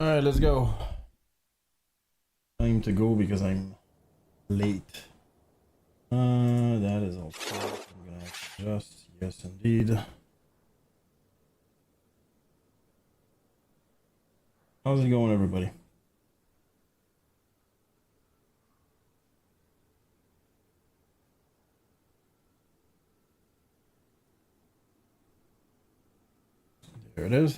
Alright, let's go. Time to go because I'm late. That is all set. I'm gonna have to adjust. Yes, indeed. How's it going, everybody? There it is.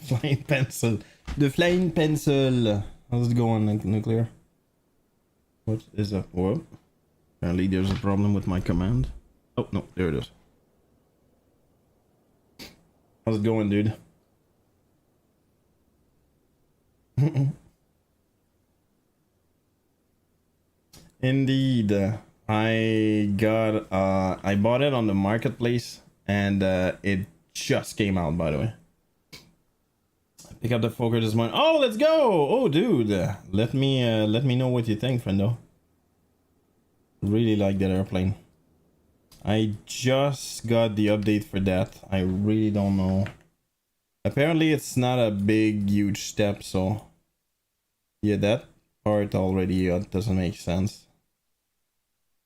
Flying pencil. The flying pencil. How's it going, nuclear? What is up? Whoa. Apparently there's a problem with my command. Oh, no, there it is. How's it going, dude? Indeed. I bought it on the marketplace and it just came out, by the way. Pick up the Fokker this morning. Oh, let's go! Oh, dude, let me know what you think, friendo. Really like that airplane. I just got the update for that. I really don't know. Apparently, it's not a big, huge step, so yeah, that part already doesn't make sense.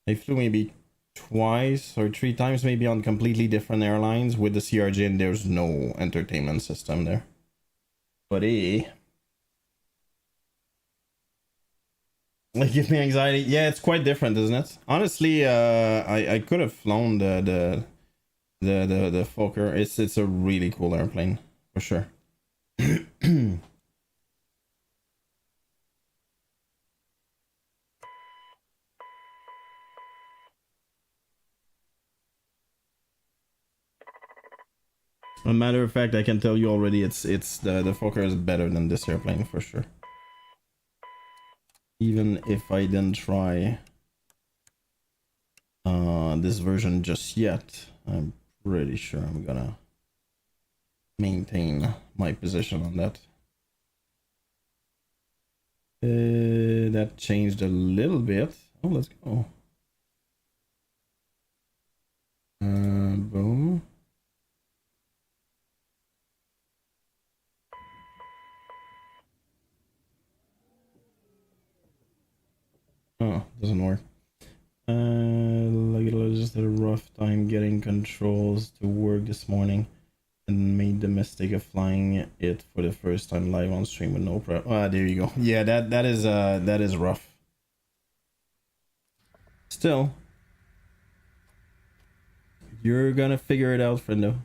I flew maybe twice or 3 times, maybe on completely different airlines with the CRJ, and there's no entertainment system there. But it gives me anxiety. Yeah, it's quite different, isn't it? Honestly, I could have flown the Fokker. It's a really cool airplane for sure. As a matter of fact, I can tell you already, the Fokker is better than this airplane for sure. Even if I didn't try this version just yet, I'm pretty sure I'm gonna maintain my position on that. That changed a little bit. Oh, let's go. Boom. Oh, doesn't work. Like it was just a rough time getting controls to work this morning, and made the mistake of flying it for the first time live on stream with no prep. Ah, there you go. Yeah, that is rough. Still, you're gonna figure it out, friendo.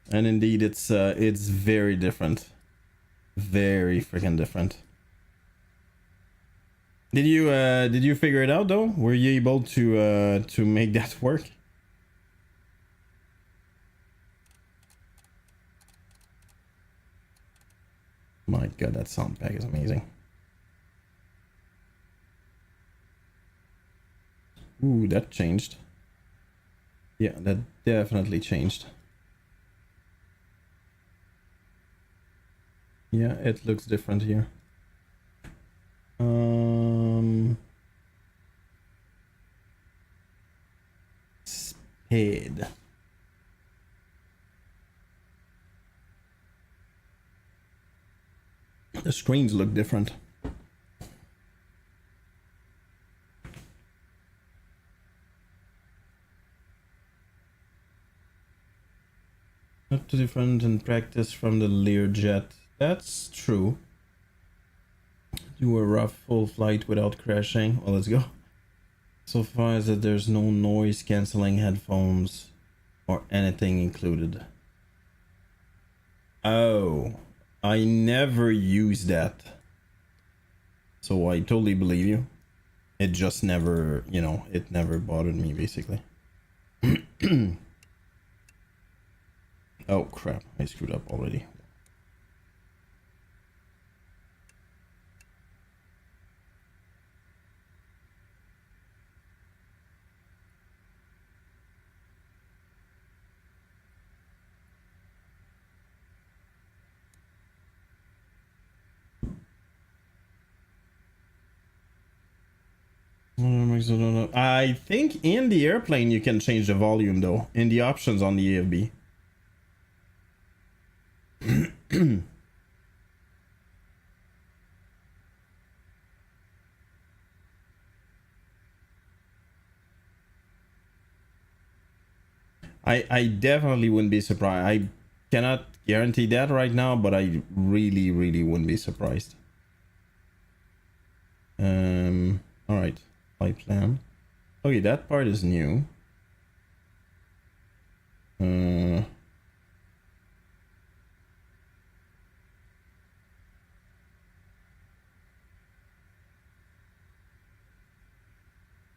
And indeed, it's very different. Very freaking different. Did you figure it out though? Were you able to make that work? My god, that sound pack is amazing. Ooh, that changed. Yeah, that definitely changed. Yeah, it looks different here. Spade. The screens look different. Not too different in practice from the Learjet. That's true. Do a rough full flight without crashing. Well, let's go. So far as that there's no noise cancelling headphones or anything included. Oh, I never use that. So I totally believe you. It just never, you know, it never bothered me basically. Oh crap, I screwed up already. I think in the airplane you can change the volume though, in the options on the AFB. I definitely wouldn't be surprised. I cannot guarantee that right now, but I really wouldn't be surprised. All right, flight plan. Okay, that part is new.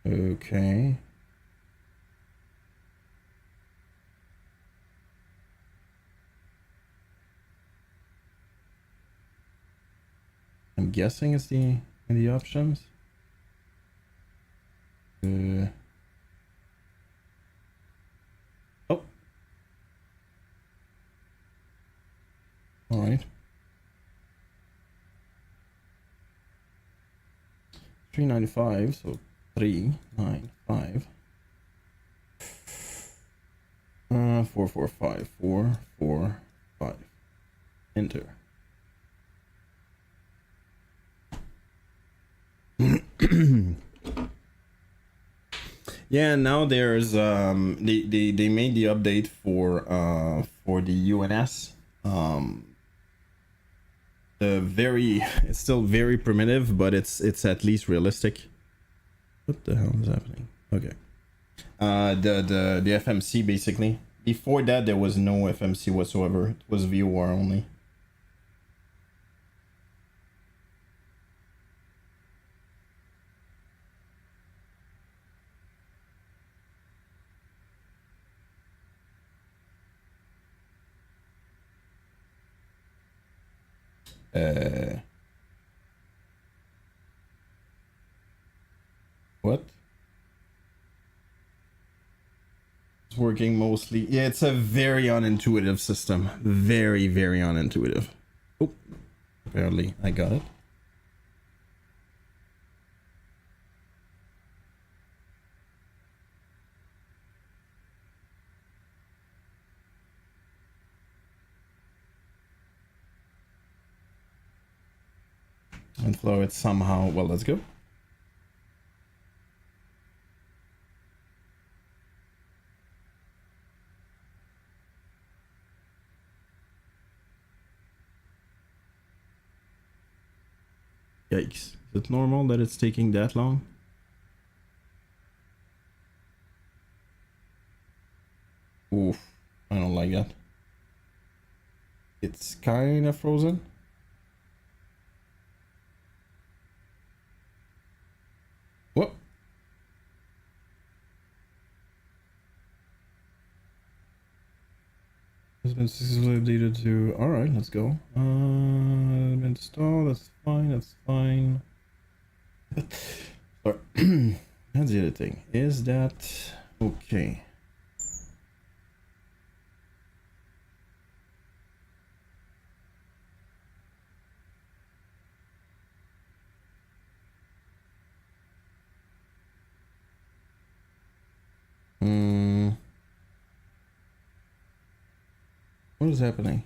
Okay. I'm guessing it's in the options. Oh. All right. 395, so 395. 445, 445. Enter. Yeah, now there's they made the update for the UNS. It's still very primitive, but it's at least realistic. What the hell is happening? Okay. The FMC basically. Before that there was no FMC whatsoever. It was VOR only. What? It's working mostly. Yeah, it's a very unintuitive system. Very unintuitive. Oh, apparently I got it. And flow it somehow. Well, let's go. Yikes. Is it normal that it's taking that long? Oof. I don't like that. It's kind of frozen. What? Has been successfully updated to. Alright, let's go. Install, that's fine, that's fine. That's the other thing. Is that okay? What is happening?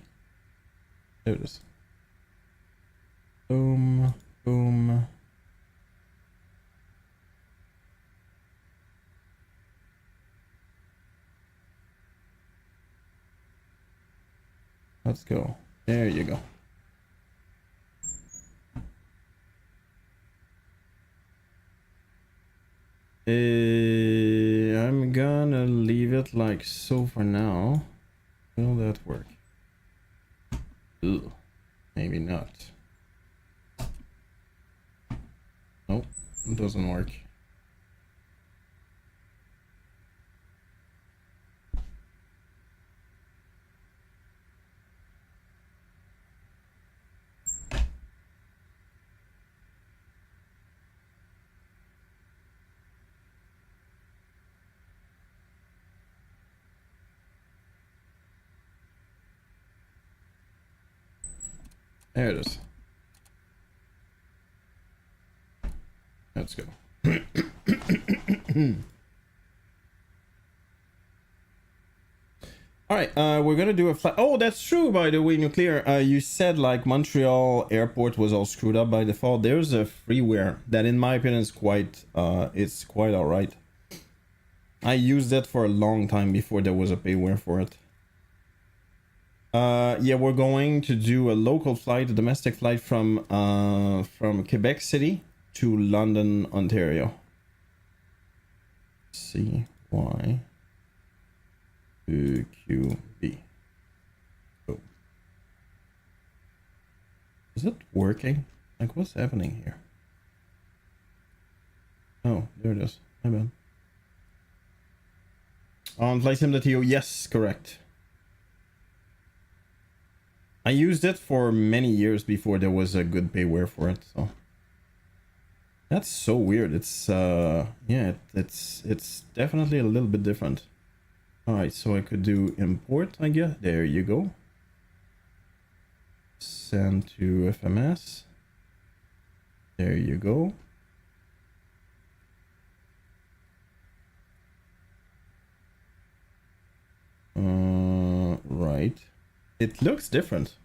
There it is. Boom, boom. Let's go. There you go. I'm gonna leave it like so for now. Will that work? Ugh, maybe not. Nope, it doesn't work. There it is. Let's go. All right, we're gonna do a flight. Oh, that's true, by the way, Nuclear. You said like Montreal airport was all screwed up by default. There's a freeware that, in my opinion, is quite, it's quite all right. I used that for a long time before there was a payware for it. Yeah, we're going to do a local flight, a domestic flight from Quebec City to London, Ontario. CY. QB. Oh. Is it working? Like, what's happening here? Oh, there it is. My bad. On FlightSim.io, yes, correct. I used it for many years before there was a good payware for it, so. That's so weird. It's, yeah, it's definitely a little bit different. Alright, so I could do import, I guess. There you go. Send to FMS. There you go. Right. It looks different.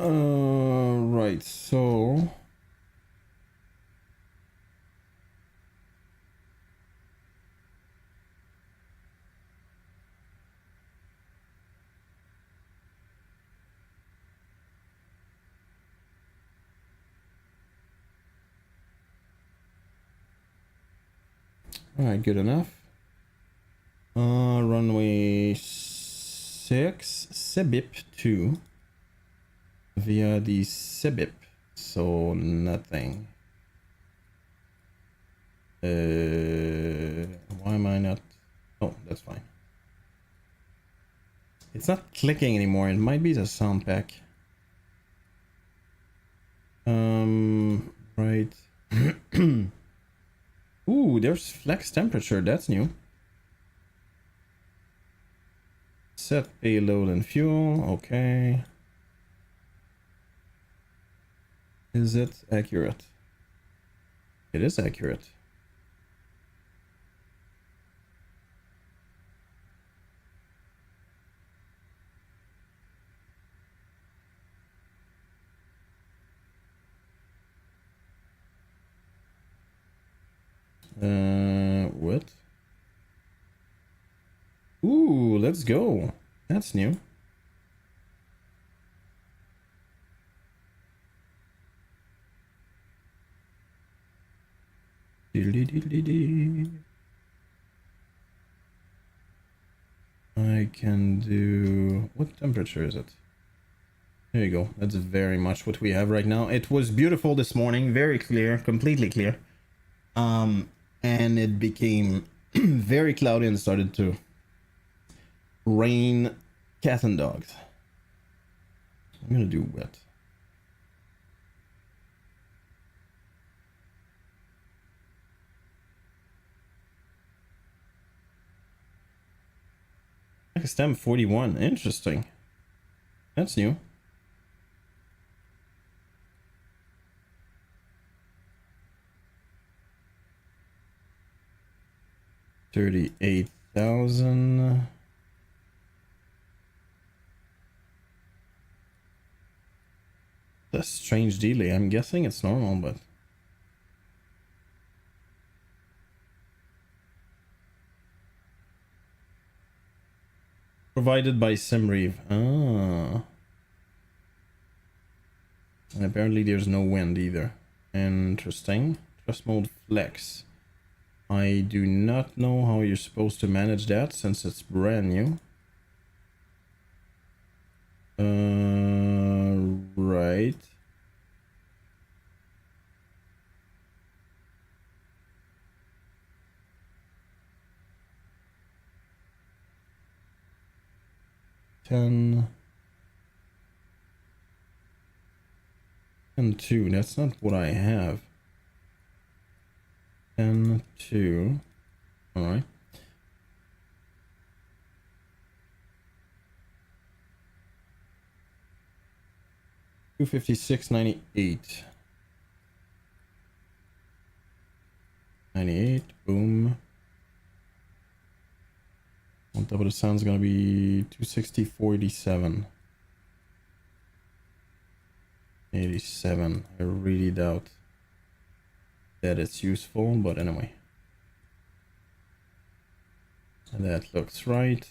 Right, so alright, good enough. Runway 6, CRJv2 via the CRJv, so nothing. Why am I not? Oh, that's fine. It's not clicking anymore. It might be the sound pack. Right. Ooh, there's flex temperature. That's new. Set payload and fuel. Okay. Is it accurate? It is accurate. What? Ooh, let's go. That's new. I can do... What temperature is it? There you go. That's very much what we have right now. It was beautiful this morning. Very clear. Completely clear. And it became very cloudy and started to rain cat and dogs. I'm gonna do wet. Stem 41. Interesting. That's new. $38,000. That's strange delay. I'm guessing it's normal, but Provided by CRJv. Ah. And apparently there's no wind either. Interesting. Trust mode flex. I do not know how you're supposed to manage that since it's brand new. Right. And 2. That's not what I have. 2. All right. $256.98. 98. Boom. On top of the sound's gonna be 260.47. 87. I really doubt that it's useful, but anyway. And that looks right.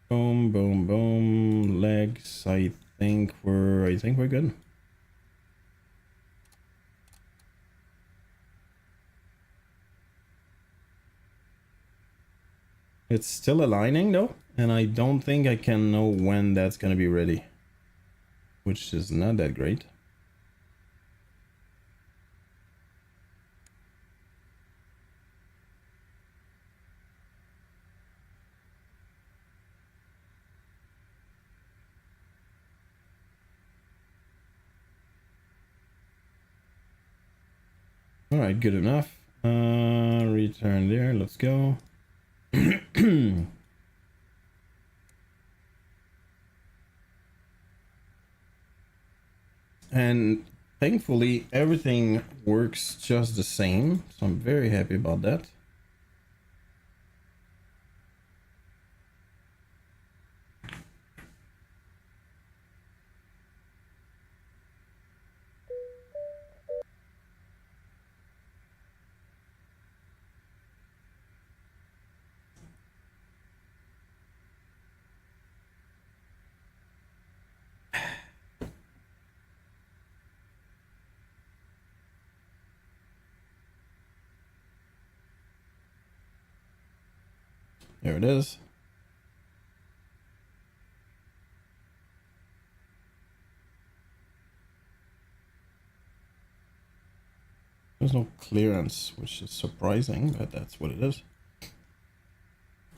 Boom, boom, boom. Legs. I think we're good. It's still aligning though, and I don't think I can know when that's gonna be ready, which is not that great. All right, good enough. Return there. Let's go. And thankfully everything works just the same, so I'm very happy about that. There it is. There's no clearance, which is surprising, but that's what it is.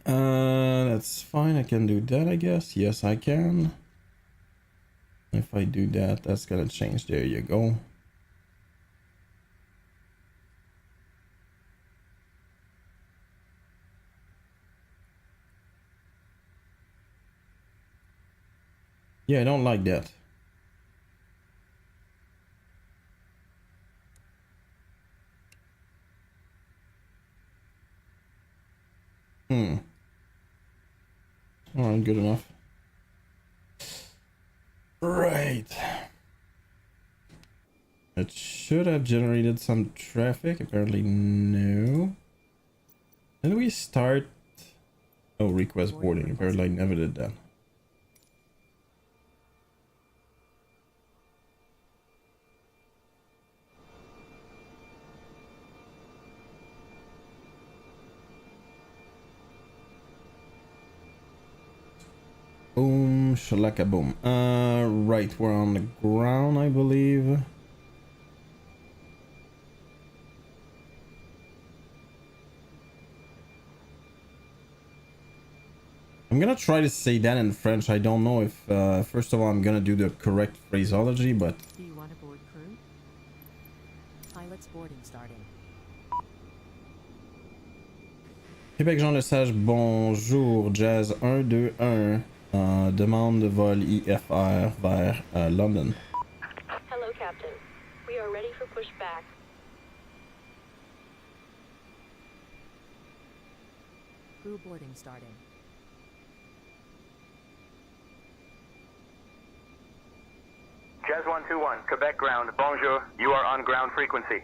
That's fine. I can do that, I guess. Yes, I can. If I do that, that's gonna change. There you go. Yeah, I don't like that. Alright, good enough. Right. It should have generated some traffic. Apparently, no. Did we start? Oh, request boarding. Apparently, I never did that. Boom, shalaka boom. Right, we're on the ground, I believe. I'm gonna try to say that in French. I don't know if, first of all, I'm gonna do the correct phraseology, but... Do you want to board crew? Pilot's boarding starting. Québec Jean Lesage, bonjour, Jazz 121. Demande de vol IFR vers London. Hello, Captain. We are ready for pushback. Crew boarding starting. Jazz 121, Quebec ground, bonjour, you are on ground frequency.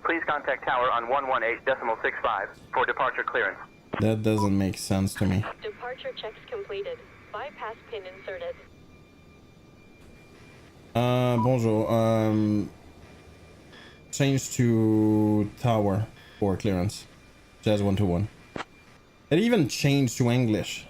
Please contact tower on 118.65 for departure clearance. That doesn't make sense to me. Departure checks completed. Bypass pin inserted. Bonjour. Change to tower for clearance. Jazz 121. It even changed to English.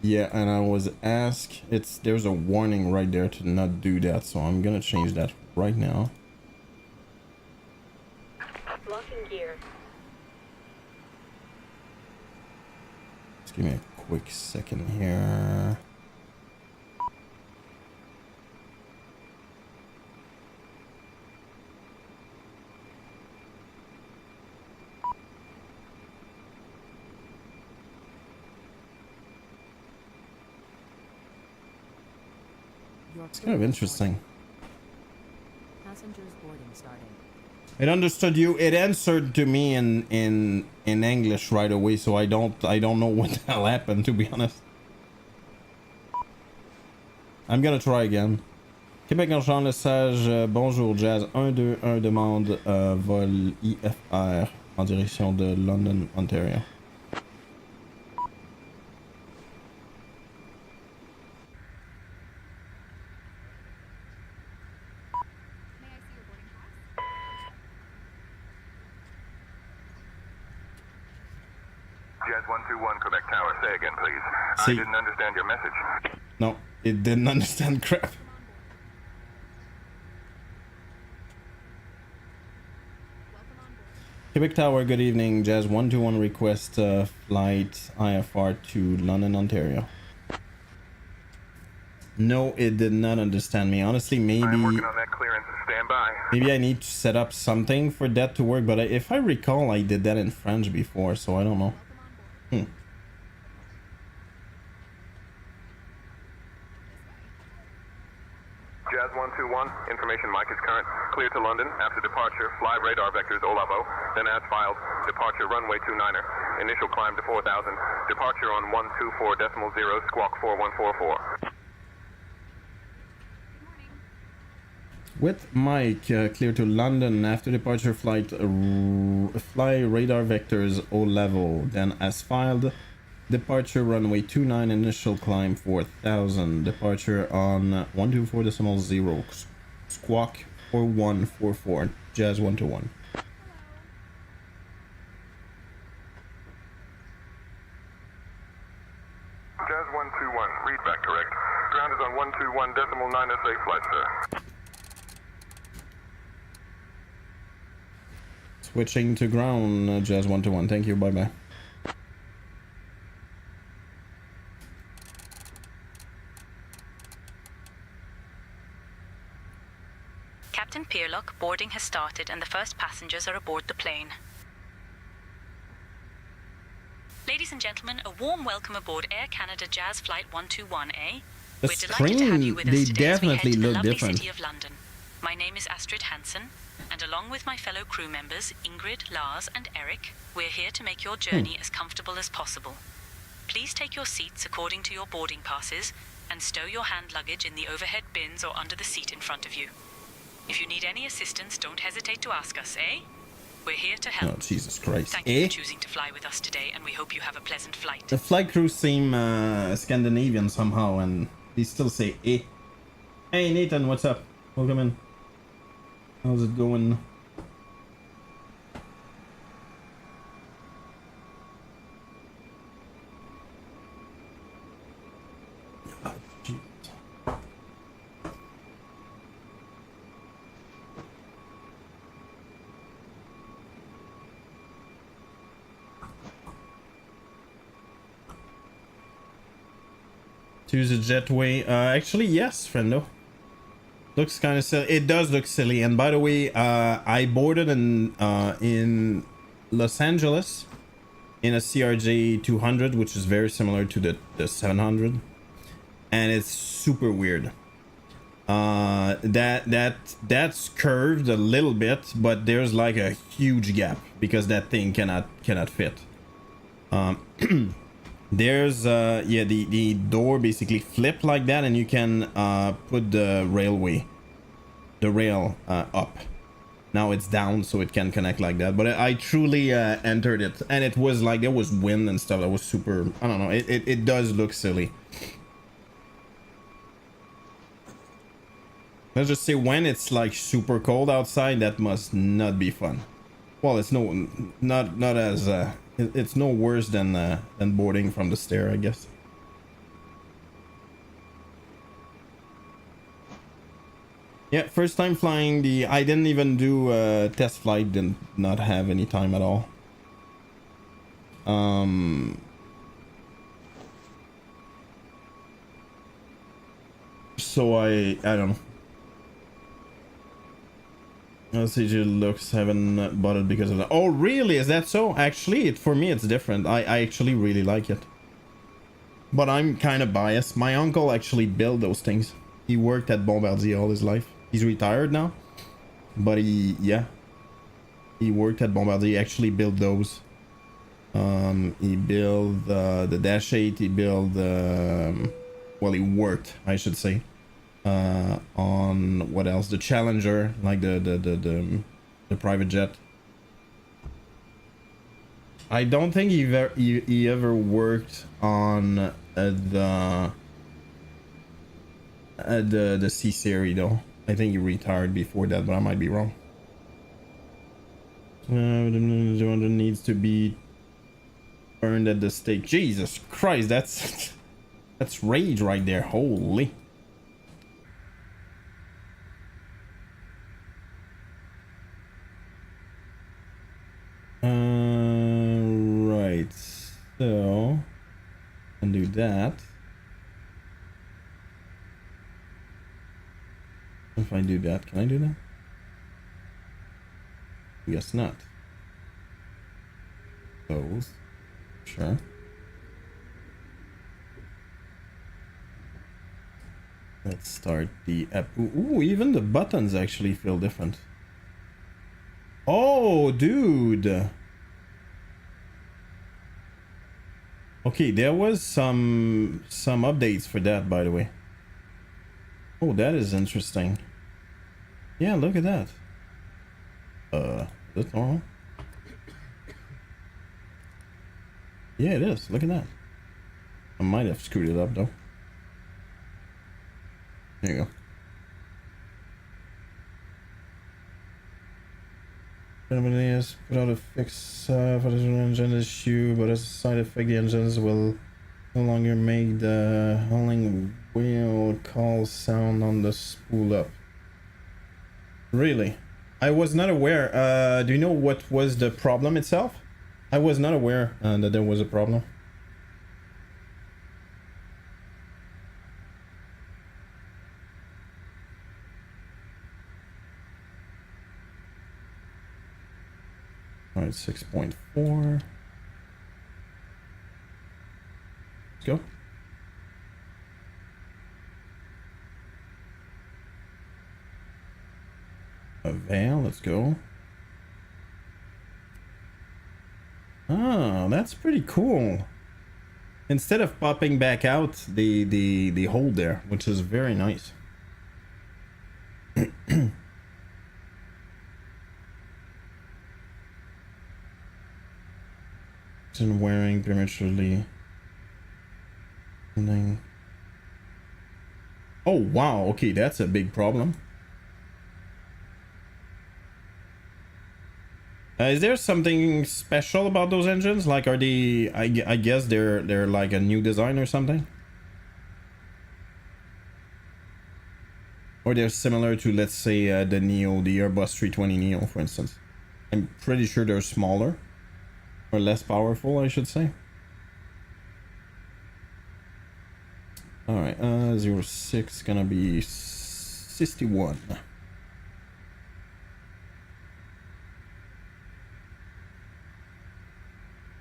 Yeah, and I was asked, there's a warning right there to not do that, so I'm gonna change that right now. Locking gear. Just give me a quick second here. It's kind of interesting. Passengers boarding starting. It understood you. It answered to me in English right away, so I don't know what the hell happened, to be honest. I'm gonna try again. Québec Enchant, le sage. Bonjour Jazz 121 demande vol IFR en direction de London, Ontario. Jazz 121, Quebec Tower. Say again, please. See. I didn't understand your message. No, it didn't understand crap. Quebec Tower, good evening. Jazz 121 request flight IFR to London, Ontario. No, it did not understand me. Honestly, I'm maybe working on that clearance. Stand by. maybe I need to set up something for that to work, but if I recall, I did that in French before, so I don't know. Jazz 121, information mic is current. Clear to London. After departure, fly radar vectors Olavo. Then as filed, departure runway 29er. Initial climb to 4,000. Departure on 124.0, squawk 4144. With Mike, clear to London. After departure, fly radar vectors O level. Then as filed, departure runway 29, initial climb 4,000. Departure on 124.0, squawk 4144. Jazz 121. Jazz 121, read back correct. Ground is on 121.9 SA flight, sir. Switching to ground, Jazz 121. Thank you. Bye bye. Captain Peerluk, boarding has started and the first passengers are aboard the plane. Ladies and gentlemen, a warm welcome aboard Air Canada Jazz Flight 121A. The We're delighted to have you with us they today as we head definitely to the look lovely different. city of London. My name is Astrid Hansen, and along with my fellow crew members Ingrid, Lars and Eric, we're here to make your journey as comfortable as possible. Please take your seats according to your boarding passes and stow your hand luggage in the overhead bins or under the seat in front of you. If you need any assistance, don't hesitate to ask us, eh? We're here to help. Oh, Jesus Christ. Thank you for choosing to fly with us today, and we hope you have a pleasant flight. The flight crew seem Scandinavian somehow, and they still say eh. Hey Nathan, what's up? Welcome in. How's it going? Ah, gee. To use a jetway, actually yes, friendo. Looks kind of silly. It does look silly. And by the way, I boarded in Los Angeles in a CRJ200, which is very similar to the 700, and it's super weird. That's curved a little bit, but there's like a huge gap because that thing cannot fit. There's yeah, the door basically flip like that, and you can put the rail up. Now it's down, so it can connect like that. But I truly entered it, and it was like there was wind and stuff. That was super. I don't know. It does look silly. Let's just say when it's like super cold outside, that must not be fun. Well, it's not as it's no worse than boarding from the stair, I guess. Yeah, first time flying the. I didn't even do a test flight. Did not have any time at all. So I don't know. CG looks haven't bought it because of that. Oh really, is that so? Actually for me it's different. I actually really like it, but I'm kind of biased. My uncle actually built those things. He worked at Bombardier all his life. He's retired now, but he worked at Bombardier. He actually built those. He built the Dash 8. He built well, he worked, I should say, on what else? The Challenger, like the private jet. I don't think he ever worked on the C series though. I think he retired before that, but I might be wrong. The needs to be burned at the stake. Jesus Christ, that's rage right there. Holy. Right, so and do that. If I do that, can I do that? Guess not. Those, sure. Let's start the app. Ooh, even the buttons actually feel different. Oh, dude. Okay, there was some updates for that, by the way. Oh, that is interesting. Yeah, look at that. Is that normal? Yeah, it is. Look at that. I might have screwed it up though. There you go. Germany has put out a fix for the engine issue, but as a side effect, the engines will no longer make the hauling wheel call sound on the spool up. Really? I was not aware. Do you know what was the problem itself? I was not aware that there was a problem. Alright, 6.4. Let's go. A veil, let's go. Oh, that's pretty cool. Instead of popping back out, the hole there, which is very nice. And wearing prematurely. Something. Oh wow, okay, that's a big problem. Is there something special about those engines? Like, are they? I guess they're like a new design or something, or they're similar to, let's say, the Neo, the Airbus 320 Neo, for instance. I'm pretty sure they're smaller or less powerful, I should say. All right, 06 gonna be 61.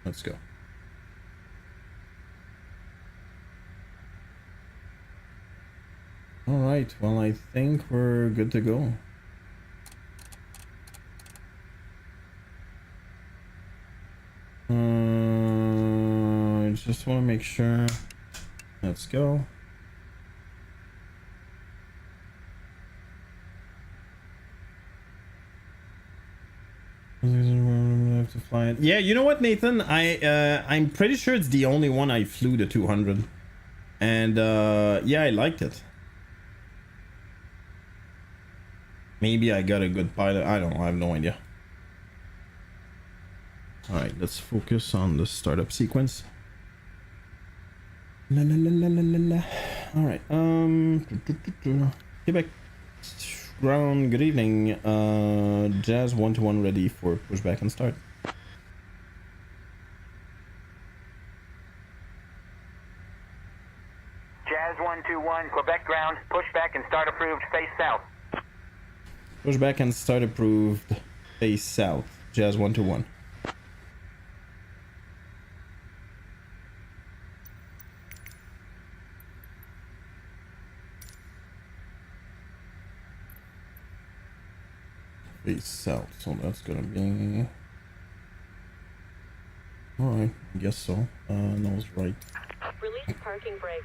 Let's go. All right, well, I think we're good to go. I just want to make sure. Let's go. Have to fly it. Yeah, you know what, Nathan? I'm pretty sure it's the only one I flew the 200, and yeah, I liked it. Maybe I got a good pilot. I don't know. I have no idea. All right, let's focus on the startup sequence. La la la la la la la. All right. Quebec ground. Good evening. Jazz 121 ready for pushback and start. Jazz 121, Quebec ground, pushback and start approved, face south. Pushback and start approved. Face south. Jazz 121. Face south, so that's gonna be... Alright, I guess so. Nose right. Release parking brakes.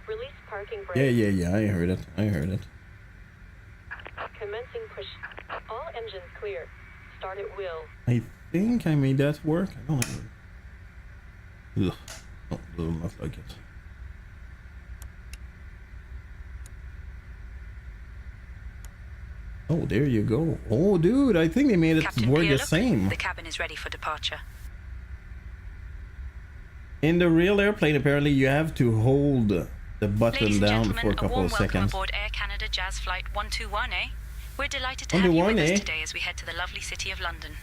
Release parking brakes. Yeah, I heard it. Commencing push. All engines clear. Start at will. I think I made that work. I don't know. Ugh. No, doesn't look like it. Oh, there you go. Oh, dude, I think they made it Captain work the Peerluk, same. the cabin is ready for departure. In the real airplane, apparently, you have to hold the button Ladies and down gentlemen, for a couple warm of welcome seconds. aboard Air Canada Jazz Flight 121, eh? We're delighted to have you with us today as we head to the lovely city of London.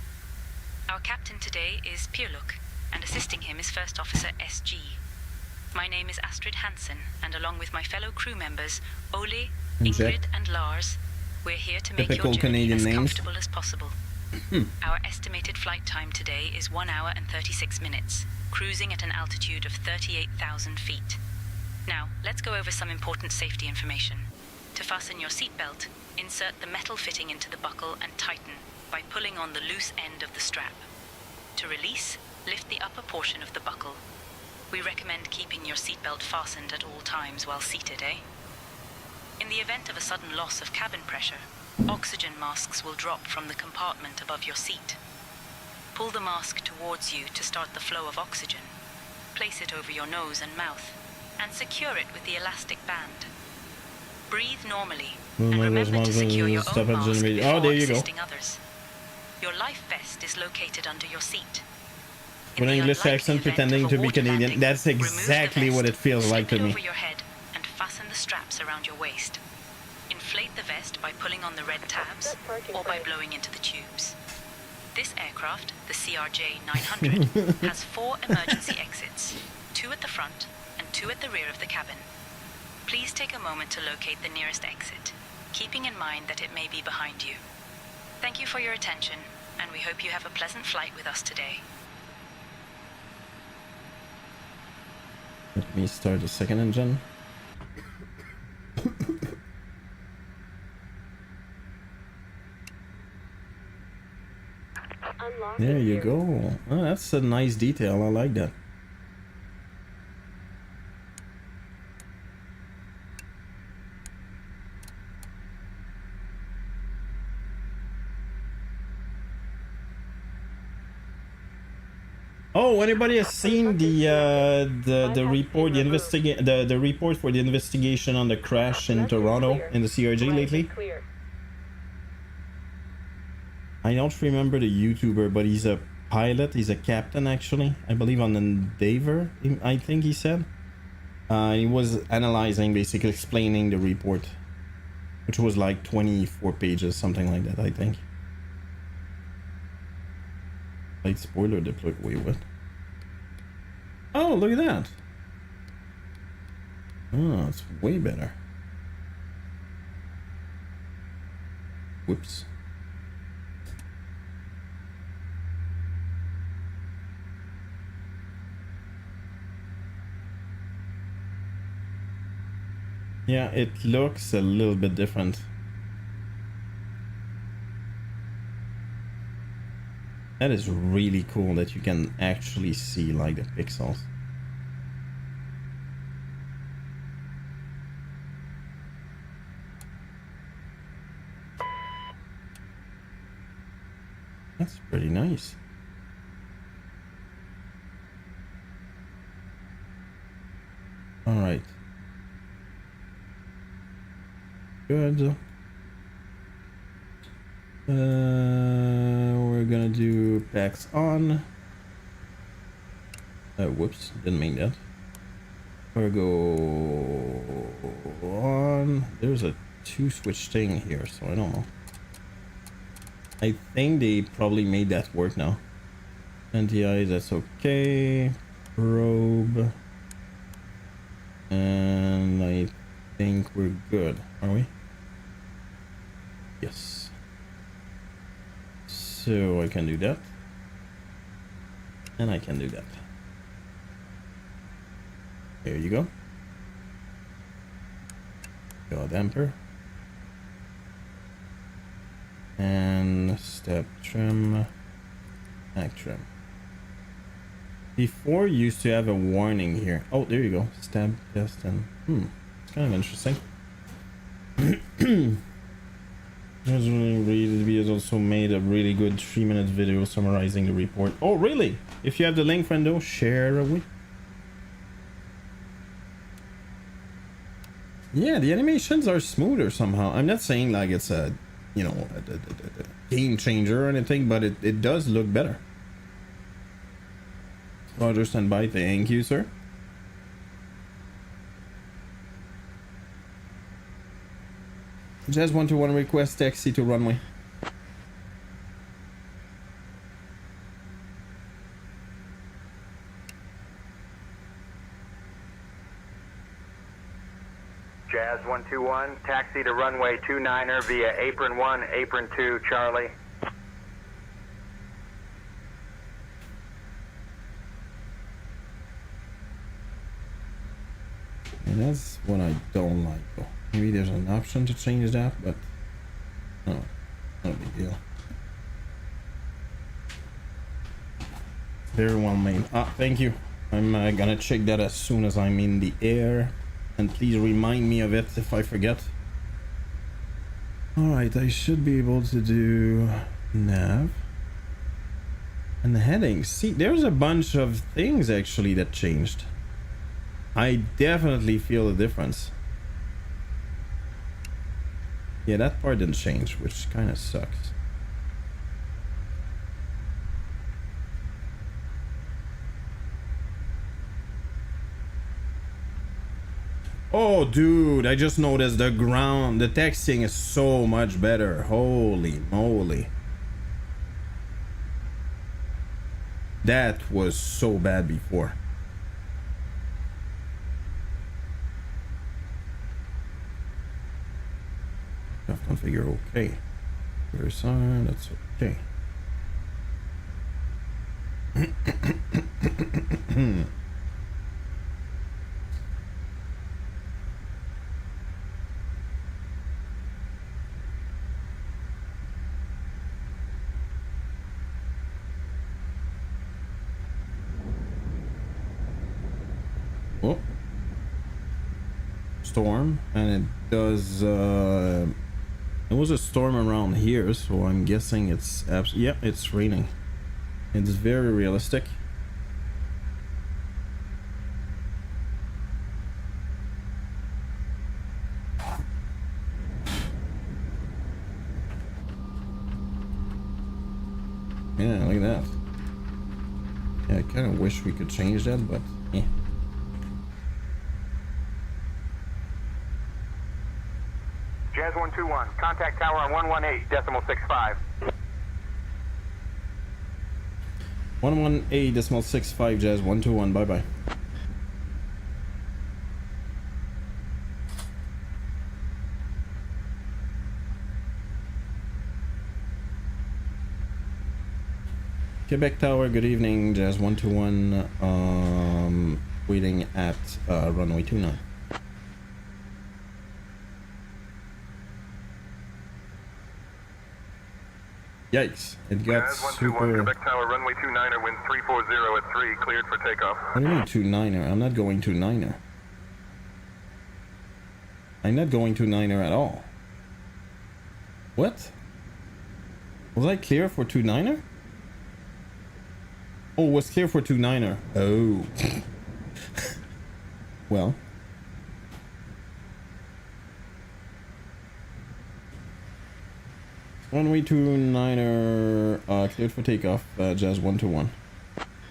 Our captain today is Peerluk, and assisting him is First Officer SG. My name is Astrid Hansen, and along with my fellow crew members, Ole, Ingrid, and Lars, we're here to make Typical your journey Canadian as names. comfortable as possible. Our estimated flight time today is 1 hour and 36 minutes, cruising at an altitude of 38,000 feet. Now, let's go over some important safety information. To fasten your seatbelt, insert the metal fitting into the buckle and tighten by pulling on the loose end of the strap. To release, lift the upper portion of the buckle. We recommend keeping your seatbelt fastened at all times while seated, eh? In the event of a sudden loss of cabin pressure, oxygen masks will drop from the compartment above your seat. Pull the mask towards you to start the flow of oxygen. Place it over your nose and mouth, and secure it with the elastic band. Breathe normally, and remember to secure your own mask before assisting others. Your life vest is located under your seat. With an English accent pretending to be Canadian. That's exactly what it feels like to me. Over your head and fasten the straps around your waist. Inflate the vest by pulling on the red tabs or by blowing into the tubes. This aircraft, the CRJ900, has 4 emergency exits, 2 at the front and 2 at the rear of the cabin. Please take a moment to locate the nearest exit, keeping in mind that it may be behind you. Thank you for your attention, and we hope you have a pleasant flight with us today. Let me start the second engine. Unlocking There you gear. go. Oh, that's a nice detail. I like that. Oh, anybody has seen the report, the report for the investigation on the crash in Toronto in the CRJ lately? Clear. I don't remember the YouTuber, but he's a pilot. He's a captain, actually. I believe on Endeavour, I think he said. He was analyzing, basically explaining the report, which was like 24 pages, something like that, I think. Light spoiler deploy. Wait, what? Oh, look at that. Oh, it's way better. Whoops. Yeah, it looks a little bit different. That is really cool that you can actually see like the pixels. That's pretty nice. All right. Good. We're gonna do packs on. Whoops, didn't mean that. We'll go on. There's a 2-switch thing here, so I don't know. I think they probably made that work now. NTI, that's okay. Probe. And I think we're good, are we? Yes. So I can do that. And I can do that. There you go. Yaw damper. And step trim. Back trim. Before used to have a warning here. Oh, there you go. Stab test and it's kind of interesting. He has also made a really good 3-minute video summarizing the report. Oh, really? If you have the link, friendo, share with. Yeah, the animations are smoother somehow. I'm not saying like it's a, you know, a game changer or anything, but it does look better. Roger, stand by. Thank you, sir. Just want to request taxi to runway. Jazz 121, taxi to runway 29er via apron 1, apron 2, Charlie. And that's what I don't like though. Maybe there's an option to change that, but no, not a big deal. Very well made. Ah, thank you. I'm gonna check that as soon as I'm in the air. And please remind me of it if I forget. Alright, I should be able to do nav. And the headings. See, there's a bunch of things actually that changed. I definitely feel the difference. Yeah, that part didn't change, which kind of sucks. Oh, dude, I just noticed the ground, the texting is so much better. Holy moly. That was so bad before. Configure okay. Sign, that's okay. Oh. Storm, and it does there was a storm around here, so I'm guessing it's yeah, it's raining. It's very realistic. Yeah, look at that. Yeah, I kind of wish we could change that, but yeah. Jazz 121, contact tower on 118.65. 118.65, Jazz 121, bye bye. Quebec Tower, good evening, Jazz 121, waiting at runway 29. Yikes, it got Jazz 121, super... Quebec Tower, runway 29er, wind 340 at 3, cleared for takeoff. What do you mean 29er? I'm not going to 9er. I'm not going to 9er at all. What? Was I clear for 2-9er? Oh, was clear for 2-9er. Oh. Well. Runway 2-9er cleared for takeoff, Jazz 121.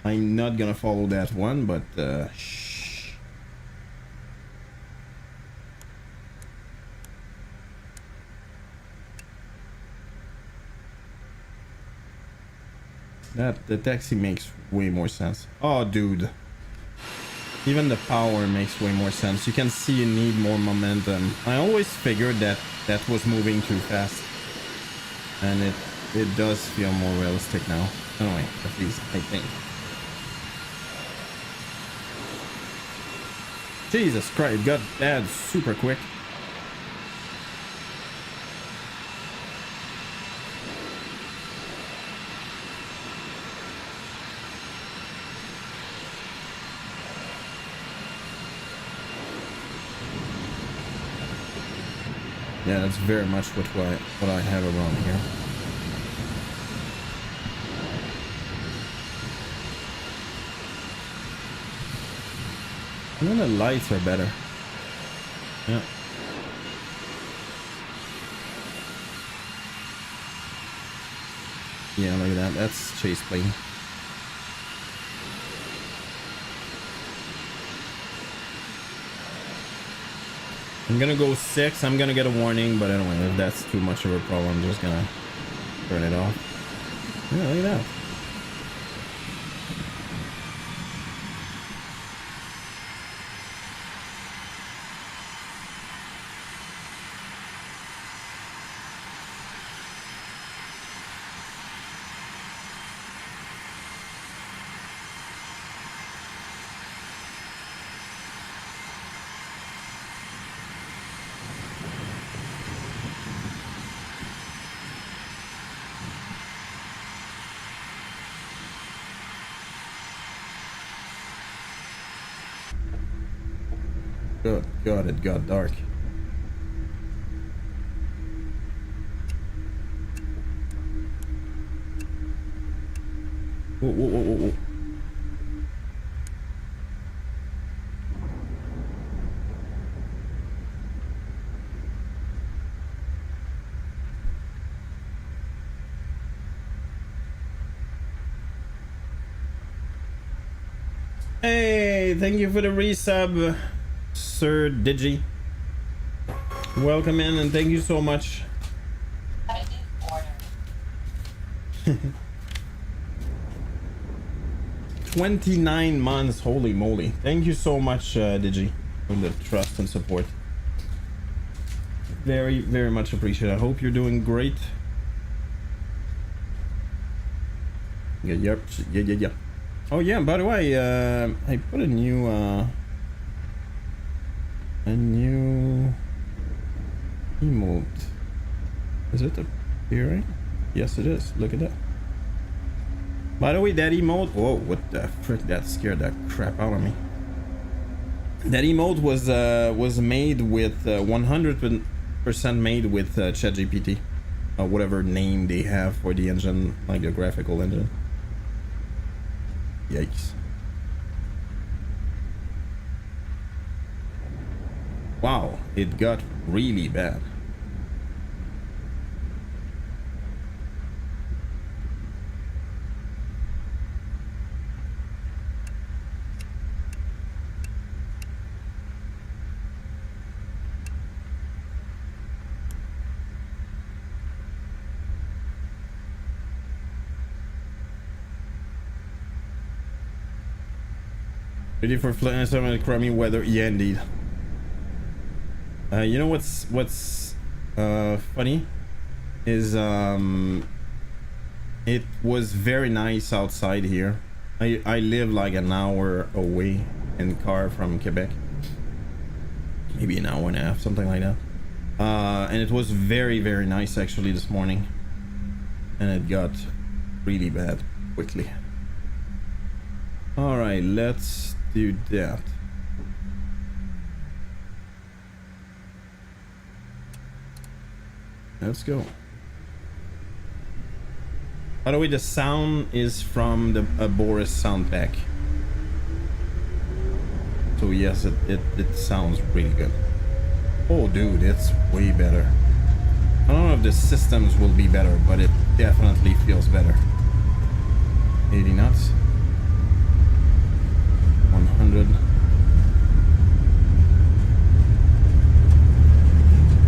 I'm not gonna follow that one, but shh. The taxi makes way more sense. Oh, dude. Even the power makes way more sense. You can see you need more momentum. I always figured that that was moving too fast. And it does feel more realistic now. Anyway, at least I think. Jesus Christ, it got bad super quick. Yeah, that's very much what I have around here. And then the lights are better. Yeah. Yeah, look at that. That's chase plane. I'm gonna go 6. I'm gonna get a warning, but anyway, if that's too much of a problem, I'm just gonna turn it off. Yeah, look at that. Good God, it got dark. Whoa, whoa, whoa, whoa, whoa. Hey, thank you for the resub, Sir Digi. Welcome in and thank you so much. 29 months, holy moly. Thank you so much, Digi, for the trust and support. Very, very much appreciated. I hope you're doing great. Yeah. Oh yeah, by the way, I put a new emote. Is it appearing? Yes, it is. Look at that. By the way, that emote. Whoa, what the frick? That scared the crap out of me. That emote was made with 100% made with ChatGPT, whatever name they have for the engine, like the graphical engine. Yikes. Wow, it got really bad. Ready for flying some crummy weather? Yeah, indeed. You know what's funny is it was very nice outside here. I live like an hour away in car from Quebec, maybe an hour and a half, something like that. And it was very, very nice actually this morning, and it got really bad quickly. All right, let's do that. Let's go. By the way, the sound is from the Boris sound pack. So yes, it sounds really good. Oh dude, it's way better. I don't know if the systems will be better, but it definitely feels better. 80 knots. 100.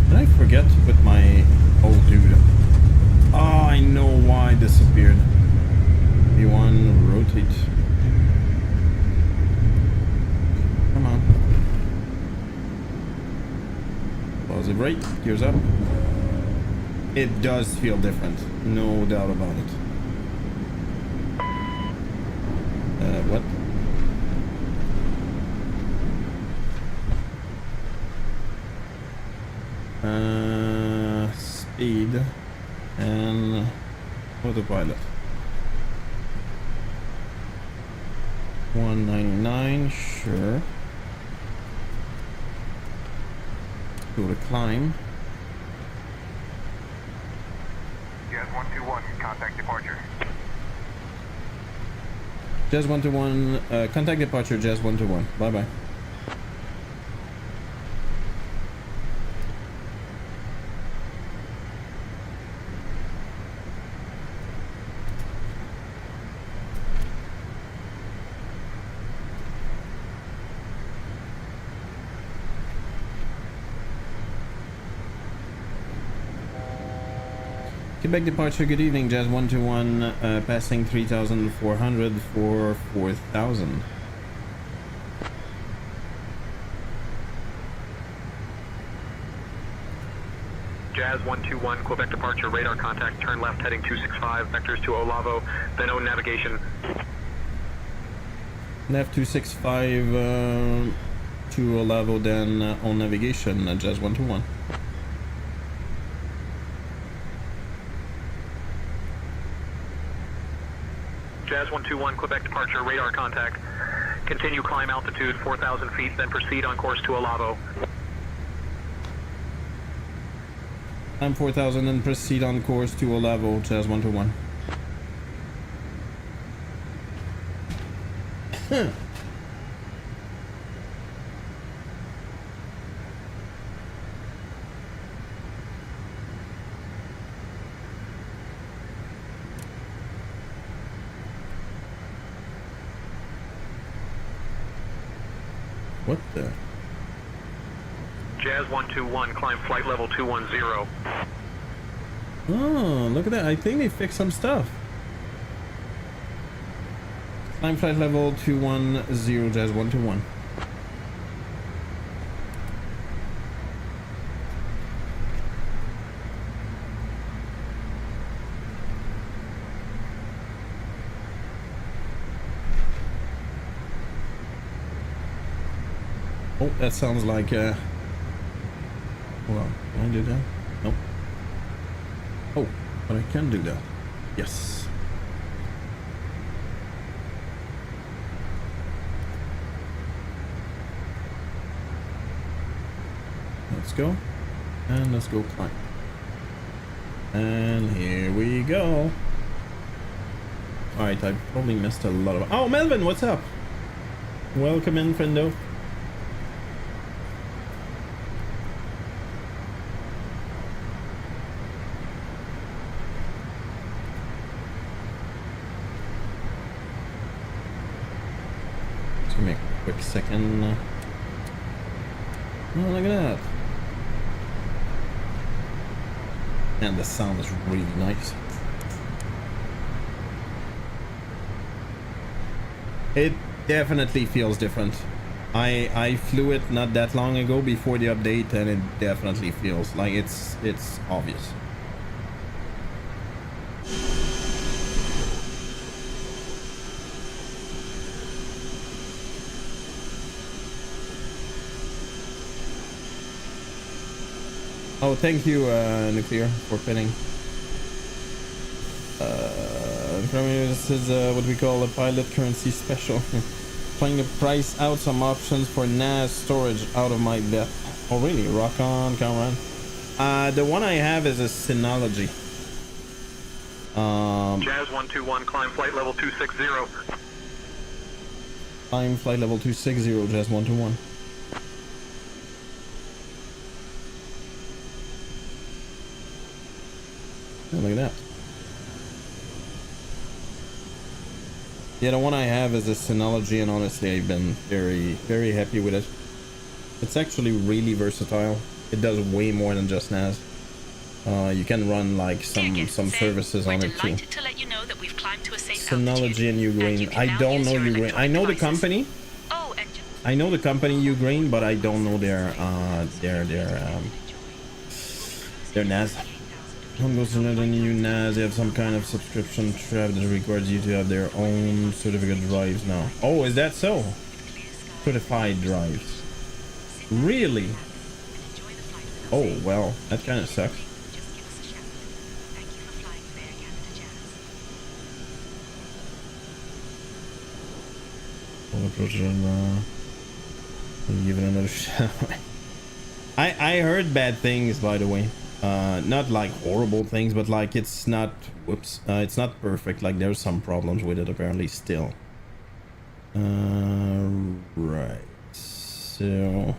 Did I forget to put my... Oh dude. Oh, I know why it disappeared. V1, rotate. Come on. Positive right, gears up. It does feel different, no doubt about it. What? Speed and autopilot. 199, sure. Go to climb. Jazz 121, contact departure. Jazz 121, contact departure, Jazz 121. Bye bye. Quebec departure, good evening, Jazz 121, passing 3,400 for 4,000. Jazz 121, Quebec departure, radar contact, turn left heading 265, vectors to Olavo, then O navigation. Left 265 to Olavo, then on navigation, Jazz 121. Jazz 121, Quebec departure, radar contact. Continue climb altitude 4,000 feet, then proceed on course to Olavo. I'm 4,000 and proceed on course to Olavo, Jazz 121. What the? Jazz 121, climb flight level 210. Oh, look at that. I think they fixed some stuff. Climb flight level 210, Jazz 121. Oh, that sounds like hold on, can I do that? Nope. Oh, but I can do that. Yes. Let's go. And let's go climb. And here we go. Alright, I probably missed a lot of... Oh, Melvin, what's up? Welcome in, friendo. Give me a quick second. Oh, look at that. And the sound is really nice. It definitely feels different. I flew it not that long ago before the update, and it definitely feels like it's obvious. Oh, thank you, Nuclear, for pinning. This is what we call a pilot currency special. Trying to price out some options for NAS storage out of my depth. Oh, really? Rock on, Cameron. The one I have is a Synology. Jazz 121, climb flight level 260. I'm flight level 260, Jazz 121. Oh, look at that. Yeah, the one I have is a Synology, and honestly, I've been very happy with it. It's actually really versatile. It does way more than just NAS. You can run like some services on it too. To let you know that we've climbed to a safe Synology in Ukraine. I don't know Ukraine. I know the company. Oh, and I know the company Ukraine, but I don't know their NAS. One goes to another new NAS. They have some kind of subscription trap that requires you to have their own certificate drives now. Oh, is that so? Certified drives. Really? Oh, well, that kind of sucks. Give it another shot. I heard bad things, by the way. Not like horrible things, but like it's not it's not perfect. Like there's some problems with it apparently still. Right, so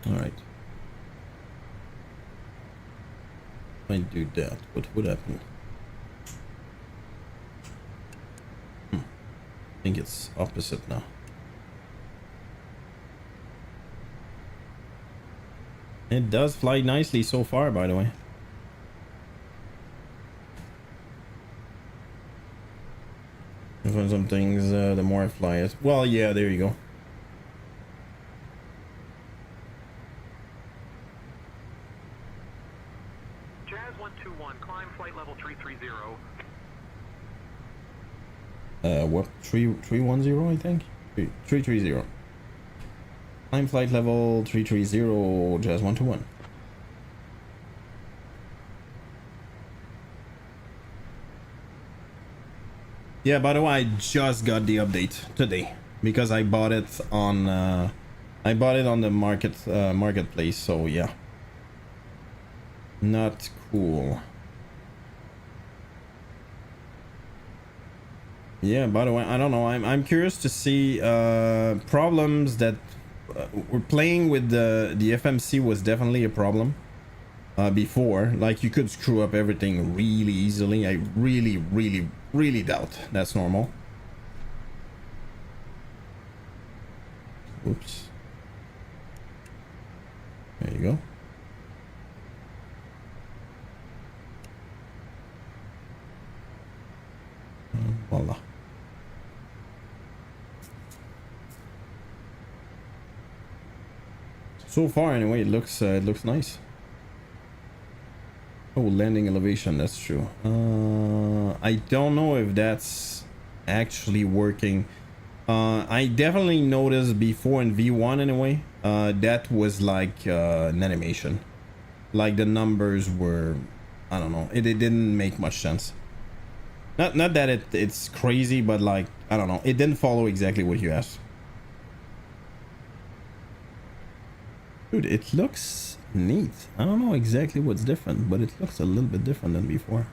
all right, I do that, what would happen? I think it's opposite now. It does fly nicely so far, by the way. Some things, the more I fly it. Well, yeah, there you go. Jazz 121, climb flight level 330. What? 310, I think? 330. Climb flight level 330, Jazz 121. Yeah, by the way, I just got the update today because I bought it on the marketplace, so yeah. Not cool. Yeah, by the way, I don't know. I'm curious to see problems that we're playing with the FMC was definitely a problem before. Like you could screw up everything really easily. I really doubt that's normal. Oops. There you go. Voila. So far, anyway, it looks nice. Oh, landing elevation, that's true. I don't know if that's actually working. I definitely noticed before in V1 anyway, that was like an animation. Like the numbers were, I don't know, it didn't make much sense. Not that it's crazy, but like, I don't know, it didn't follow exactly what you asked. Dude, it looks neat. I don't know exactly what's different, but it looks a little bit different than before.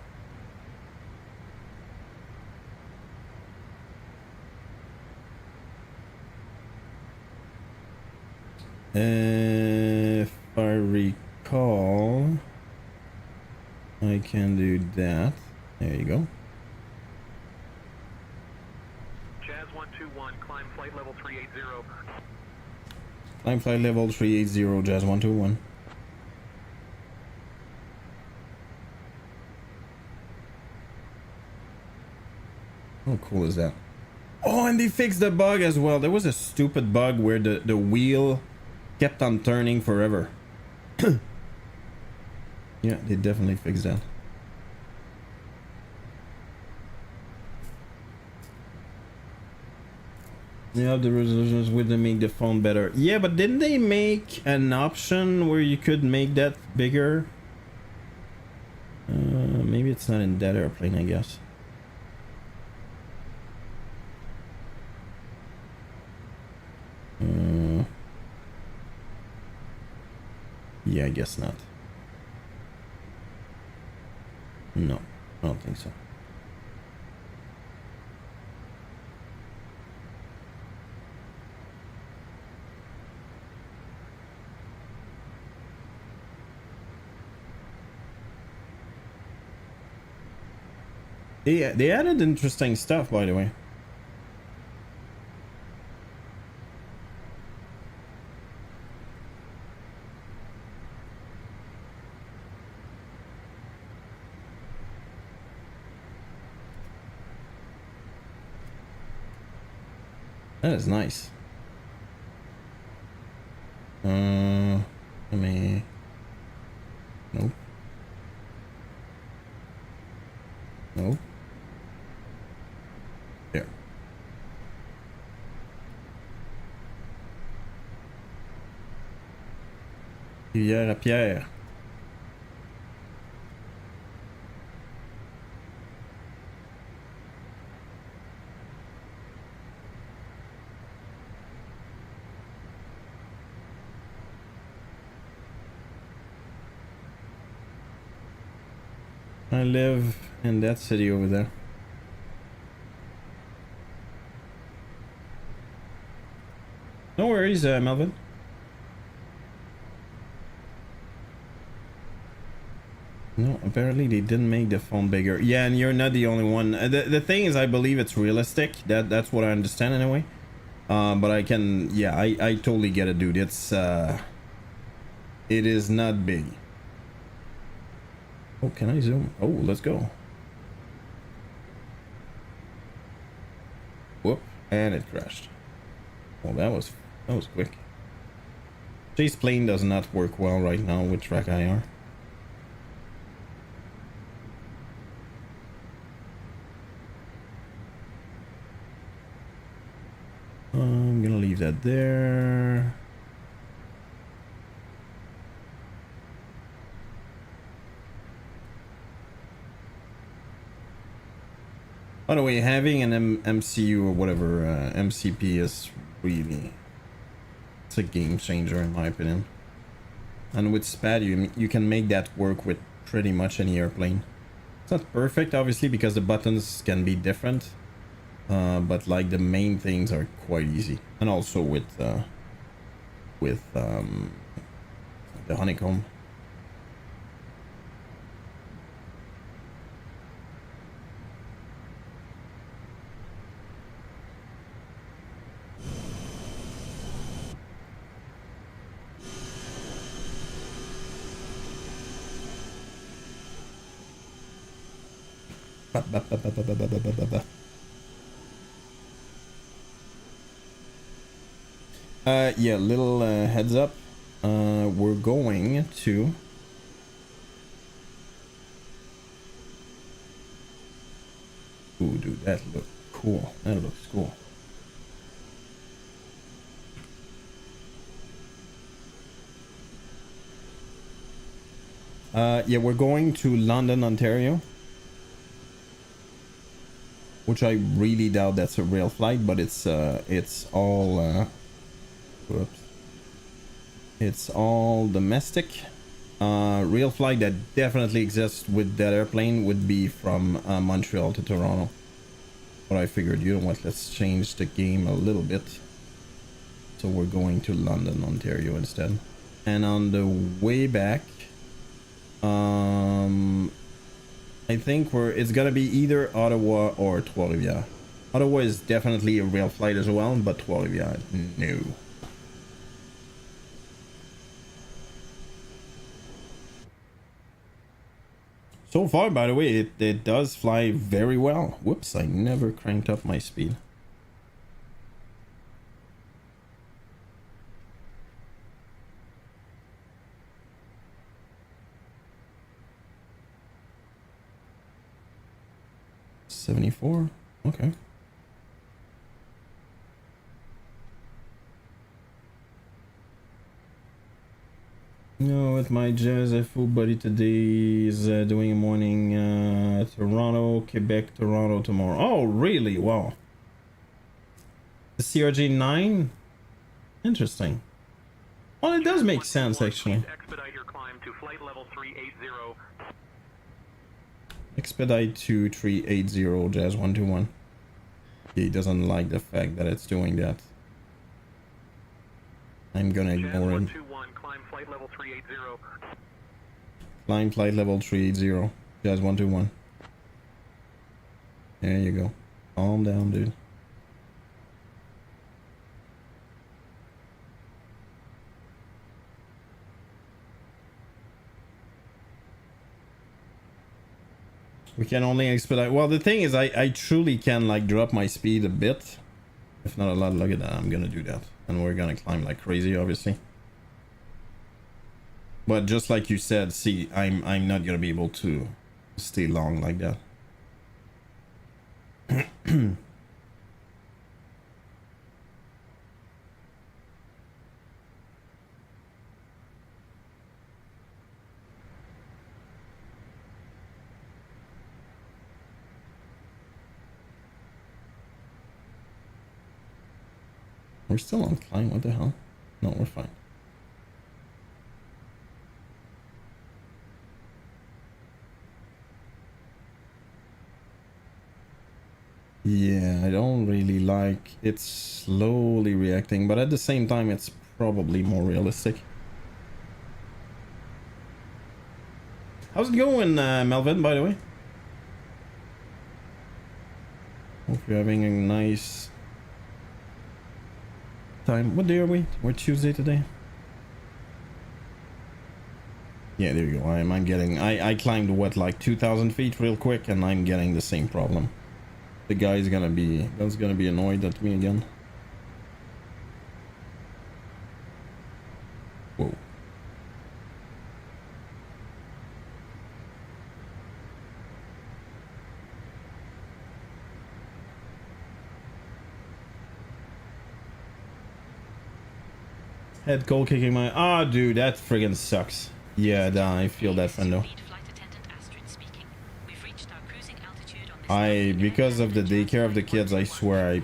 If I recall, I can do that. There you go. Jazz 121, climb flight level 380. Climb flight level 380, Jazz 121. How cool is that? Oh, and they fixed the bug as well. There was a stupid bug where the wheel kept on turning forever. Yeah, they definitely fixed that. Yeah, the resolutions would make the phone better. Yeah, but didn't they make an option where you could make that bigger? Maybe it's not in that airplane, I guess. Yeah, I guess not. No, I don't think so. They added interesting stuff, by the way. That is nice. Let me... Nope. Nope. There. Rivière à Pierre. I live in that city over there. No worries, Melvin. No, apparently they didn't make the phone bigger. Yeah, and you're not the only one. The thing is, I believe it's realistic. That's what I understand anyway. But I can, yeah, I totally get it, dude. It's it is not big. Oh, can I zoom? Oh, let's go. Whoop, and it crashed. Well, that was quick. Chase plane does not work well right now with track IR. I'm gonna leave that there. By the way, having an MCU or whatever MCP is really, it's a game changer in my opinion. And with SPAD, you can make that work with pretty much any airplane. It's not perfect, obviously, because the buttons can be different. But like the main things are quite easy, and also with the honeycomb. Yeah, little heads up. We're going to ooh, dude, that looks cool. That looks cool. Yeah, we're going to London, Ontario, which I really doubt that's a real flight, but it's all whoops. It's all domestic. Real flight that definitely exists with that airplane would be from Montreal to Toronto. But I figured, you know what, let's change the game a little bit. So we're going to London, Ontario instead. And on the way back, I think it's gonna be either Ottawa or Trois-Rivières. Ottawa is definitely a real flight as well, but Trois-Rivières, no. So far, by the way, it does fly very well. Whoops, I never cranked up my speed. $74, okay. No, with my CRJv2 buddy today is doing a morning Toronto, Quebec, Toronto tomorrow. Oh, really? Wow. The CRJ9? Interesting. Well, it does make sense, actually. Expedite your to flight level 380. Expedite to 380, Jazz 121. He doesn't like the fact that it's doing that. I'm gonna Jazz ignore him. 121, climb flight level 380. Climb flight level 380, Jazz 121. There you go. Calm down, dude. We can only expedite. Well, the thing is, I truly can like drop my speed a bit, if not a lot. Look at that. I'm gonna do that, and we're gonna climb like crazy, obviously. But just like you said, see, I'm not gonna be able to stay long like that. We're still on climb, what the hell? No, we're fine. Yeah, I don't really like it's slowly reacting, but at the same time it's probably more realistic. How's it going, Melvin, by the way? Hope you're having a nice time. What day are we? We're Tuesday today. Yeah, there you go. I'm getting I climbed what, like 2,000 feet real quick, and I'm getting the same problem. The guy's gonna be annoyed at me again. Whoa. Head cold kicking my... Ah, dude, that friggin' sucks. Yeah, I feel that, friendo. Because of the daycare of the kids, I swear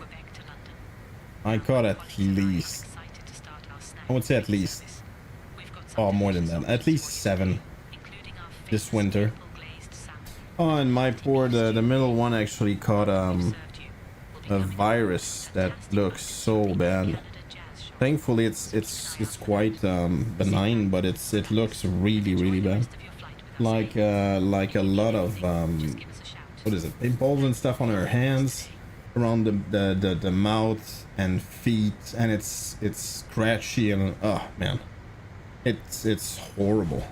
I caught at least... I would say at least... Oh, more than that. At least 7 this winter. Oh, and my poor... The middle one actually caught a virus that looks so bad. Thankfully, it's quite benign, but it looks really bad. Like a lot of what is it? Pimples and stuff on her hands, around the mouth and feet, and it's scratchy and oh man, it's horrible.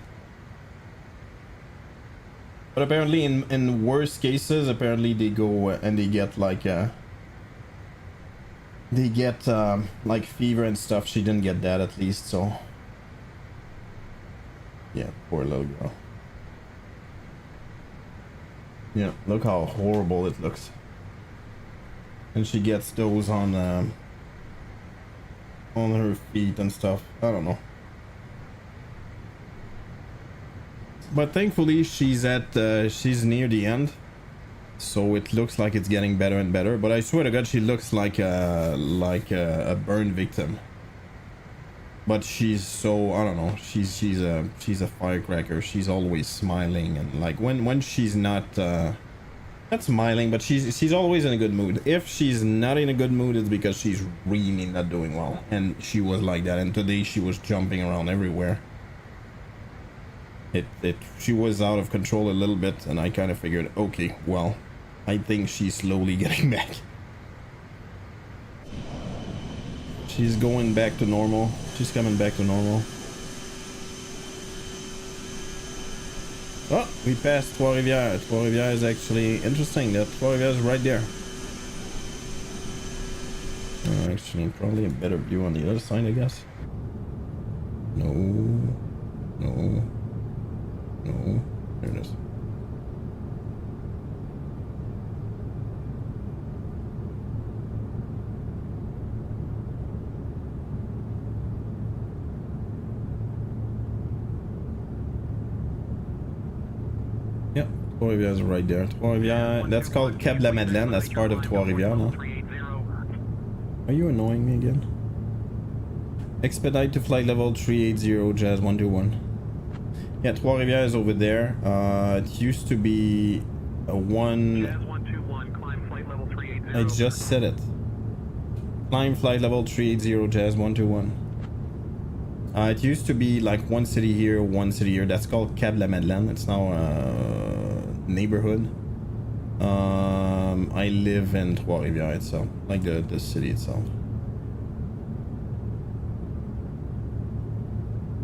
But apparently, in worst cases, apparently they go and they get like like fever and stuff. She didn't get that, at least, so yeah, poor little girl. Yeah, look how horrible it looks. And she gets those on her feet and stuff. I don't know. But thankfully she's near the end. So it looks like it's getting better and better, but I swear to God, she looks like a burn victim. But she's so, I don't know, she's a firecracker. She's always smiling, and like when she's not smiling, but she's always in a good mood. If she's not in a good mood, it's because she's really not doing well, and she was like that. And today she was jumping around everywhere. She was out of control a little bit, and I kind of figured, okay, well, I think she's slowly getting back. She's going back to normal. She's coming back to normal. Oh, we passed Trois-Rivières. Trois-Rivières is actually interesting. That Trois-Rivières is right there. Actually, probably a better view on the other side, I guess. No. There it is. Yep, Trois-Rivières is right there. Trois-Rivières, that's called Cap de la Madeleine. That's part of Trois-Rivières now. Are you annoying me again? Expedite to flight level 380, Jazz 121. Yeah, Trois-Rivières is over there. It used to be a one... Jazz 121, climb flight level 380. I just said it. Climb flight level 380, Jazz 121. It used to be like one city here, one city here. That's called Cap la Madeleine. It's now a neighborhood. I live in Trois-Rivières itself, like the city itself.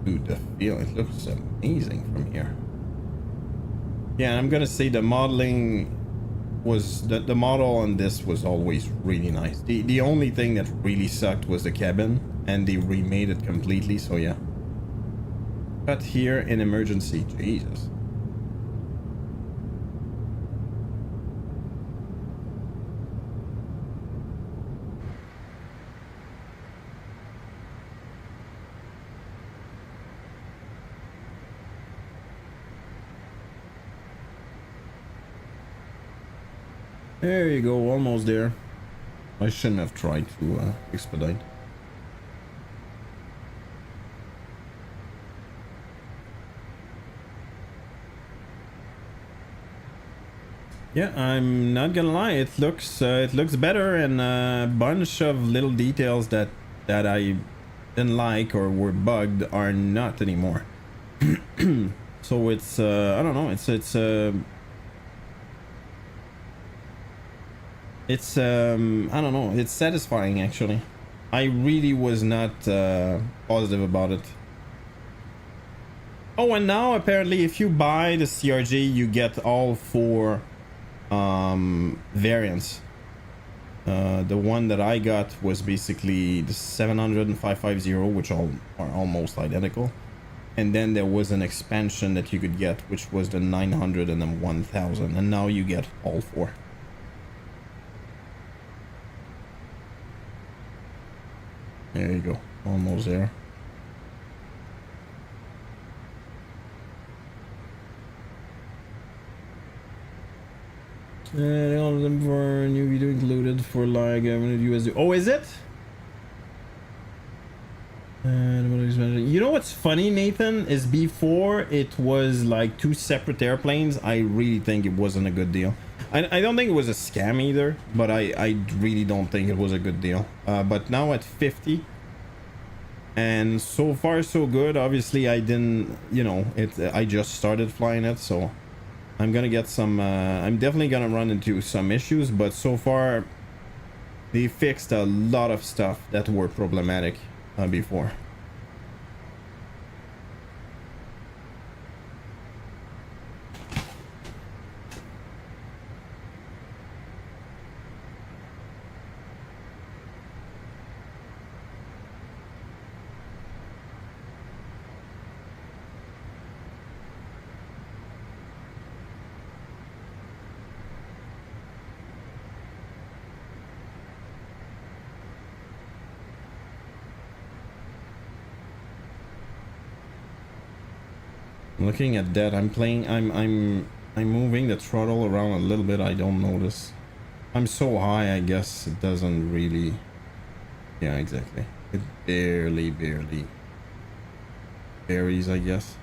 Dude, the feel, it looks amazing from here. Yeah, I'm gonna say the modeling was the model on this was always really nice. The only thing that really sucked was the cabin, and they remade it completely, so yeah. But here in emergency, Jesus. There you go, almost there. I shouldn't have tried to expedite. Yeah, I'm not gonna lie, it looks better, and a bunch of little details that I didn't like or were bugged are not anymore. So it's I don't know, it's I don't know, it's satisfying actually. I really was not positive about it. Oh, and now apparently if you buy the CRJ, you get all 4 variants. The one that I got was basically the 700 and 550, which all are almost identical. And then there was an expansion that you could get, which was the 900 and the 1000. And now you get all 4. There you go, almost there. All of them for new video included for like USD. Oh, is it? You know what's funny, Nathan, is before it was like 2 separate airplanes. I really think it wasn't a good deal. I don't think it was a scam either, but I really don't think it was a good deal. But now at 50, and so far so good. Obviously I didn't, you know, I just started flying it, so I'm gonna get some I'm definitely gonna run into some issues, but so far they fixed a lot of stuff that were problematic before. Looking at that, I'm moving the throttle around a little bit. I don't notice. I'm so high, I guess it doesn't really. Yeah, exactly. It barely varies, I guess.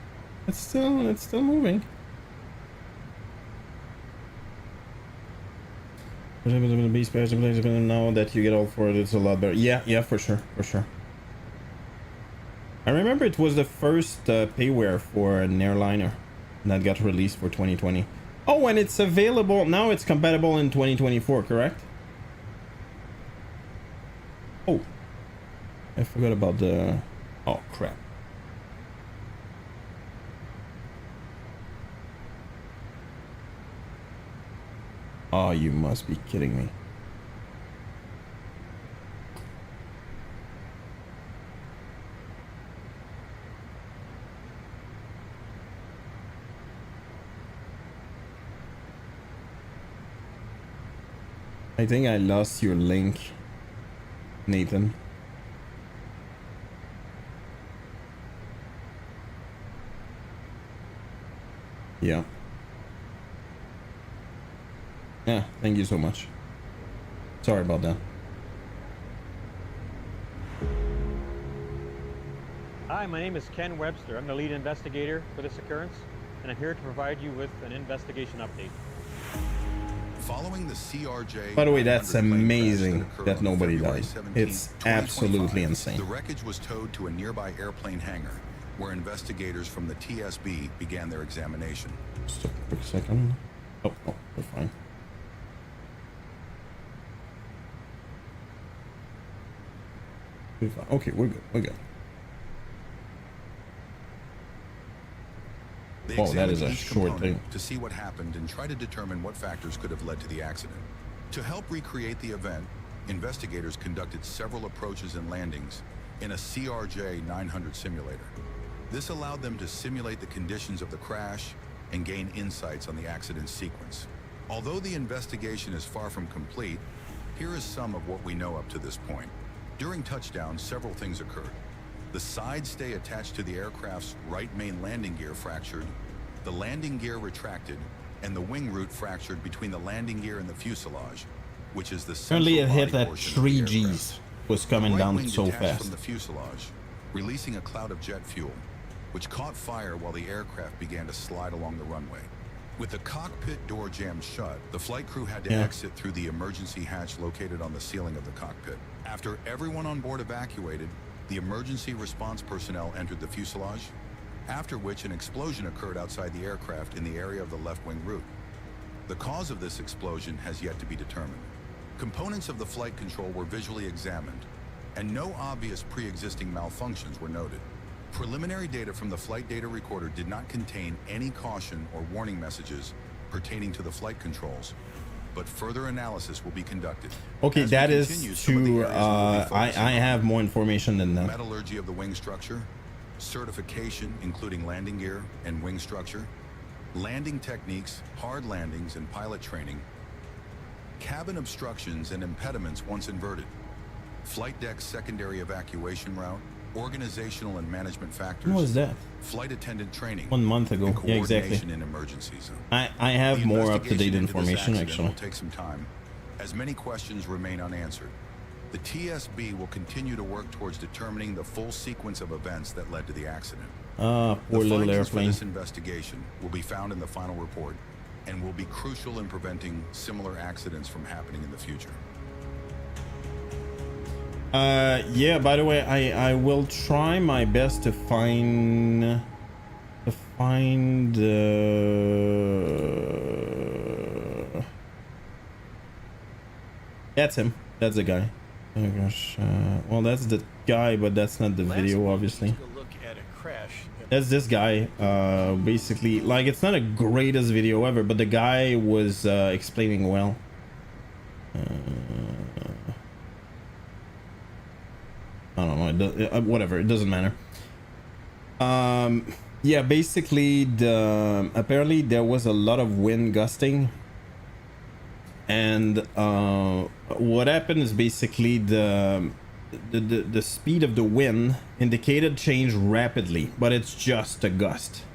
It's still moving. Now that you get all 4, it's a lot better. Yeah, for sure. I remember it was the first payware for an airliner that got released for 2020. Oh, and it's available now. It's compatible in 2024, correct? Oh, I forgot about the... Oh, crap. Oh, you must be kidding me. I think I lost your link, Nathan. Yeah. Yeah, thank you so much. Sorry about that. Hi, my name is Ken Webster. I'm the lead investigator for this occurrence, and I'm here to provide you with an investigation update. Following the CRJ. By the way, that's amazing that nobody died. It's absolutely insane. The wreckage was towed to a nearby airplane hangar, where investigators from the TSB began their examination. Just a quick second. Oh, we're fine. Okay, we're good. We're good. They Oh, that is a examined each short component thing. to see what happened and try to determine what factors could have led to the accident. To help recreate the event, investigators conducted several approaches and landings in a CRJ-900 simulator. This allowed them to simulate the conditions of the crash and gain insights on the accident sequence. Although the investigation is far from complete, here is some of what we know up to this point. During touchdown, several things occurred. The side stay attached to the aircraft's right main landing gear fractured, the landing gear retracted, and the wing root fractured between the landing gear and the fuselage, which is the Apparently it hit body at portion of 3 the aircraft. Gs. Was coming The right down wing so detached fast. from the fuselage, releasing a cloud of jet fuel, which caught fire while the aircraft began to slide along the runway. With the cockpit door jammed shut, the flight crew had to exit through the emergency hatch located on the ceiling of the cockpit. After everyone on board evacuated, the emergency response personnel entered the fuselage, after which an explosion occurred outside the aircraft in the area of the left wing root. The cause of this explosion has yet to be determined. Components of the flight control were visually examined, and no obvious pre-existing malfunctions were noted. Preliminary data from the flight data recorder did not contain any caution or warning messages pertaining to the flight controls, but further analysis will be conducted. Okay, As we that continue, is some of the to areas we'll be I focusing on: have more information than that. metallurgy of the wing structure, certification including landing gear and wing structure, landing techniques, hard landings and pilot training, cabin obstructions and impediments once inverted, flight deck secondary evacuation route, organizational and management factors, What was that? flight attendant training, 1 month ago. and Yeah, exactly. coordination in emergencies. I have The more up-to-date investigation into this information accident actually. will take some time, as many questions remain unanswered. The TSB will continue to work towards determining the full sequence of events that led to the accident. Poor The little findings for airplane. this investigation will be found in the final report and will be crucial in preventing similar accidents from happening in the future. Yeah, by the way, I will try my best to find that's him. That's the guy. Oh gosh. Well, that's the guy, but that's not the video, obviously. That's this guy. Basically, like, it's not the greatest video ever, but the guy was explaining well. I don't know. Whatever. It doesn't matter. Yeah. Basically, apparently there was a lot of wind gusting, and what happened is basically the speed of the wind indicated change rapidly, but it's just a gust.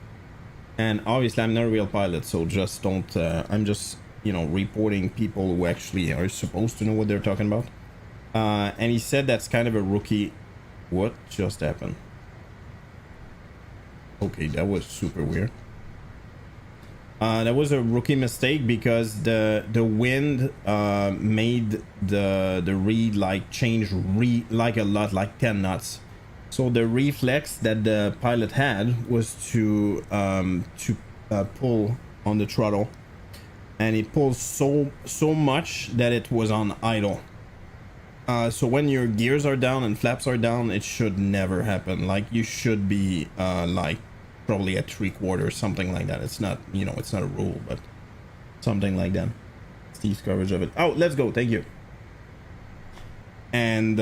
And obviously, I'm not a real pilot, so just don't. I'm just, you know, reporting people who actually are supposed to know what they're talking about. And he said that's kind of a rookie. What just happened? Okay, that was super weird. That was a rookie mistake because the wind made the read like change like a lot, like 10 knots. So the reflex that the pilot had was to pull on the throttle, and it pulled so much that it was on idle. So when your gears are down and flaps are down, it should never happen. Like, you should be like probably at 3/4, something like that. It's not, you know, it's not a rule, but something like that. Steve's coverage of it. Oh, let's go. Thank you. And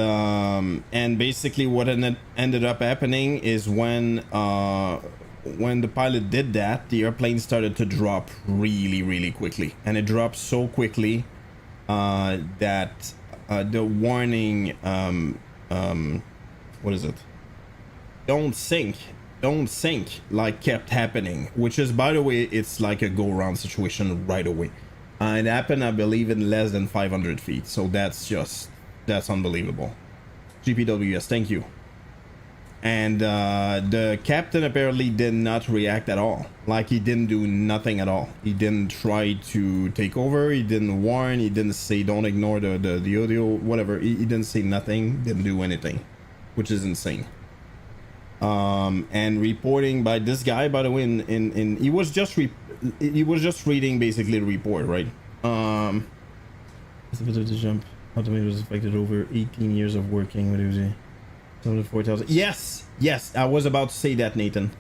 basically what ended up happening is when the pilot did that, the airplane started to drop really quickly, and it dropped so quickly that the warning, what is it? Don't sink, like, kept happening, which is, by the way, it's like a go-around situation right away. It happened, I believe, in less than 500 feet, so that's unbelievable. GPWS, thank you. And the captain apparently did not react at all. Like, he didn't do nothing at all. He didn't try to take over. He didn't warn. He didn't say don't ignore the audio, whatever. He didn't say nothing. Didn't do anything, which is insane. And reporting by this guy, by the way, in he was just reading basically the report, right? It's a bit of the jump. Automated was affected over 18 years of working with Uzi. 4,000. Yes, I was about to say that, Nathan.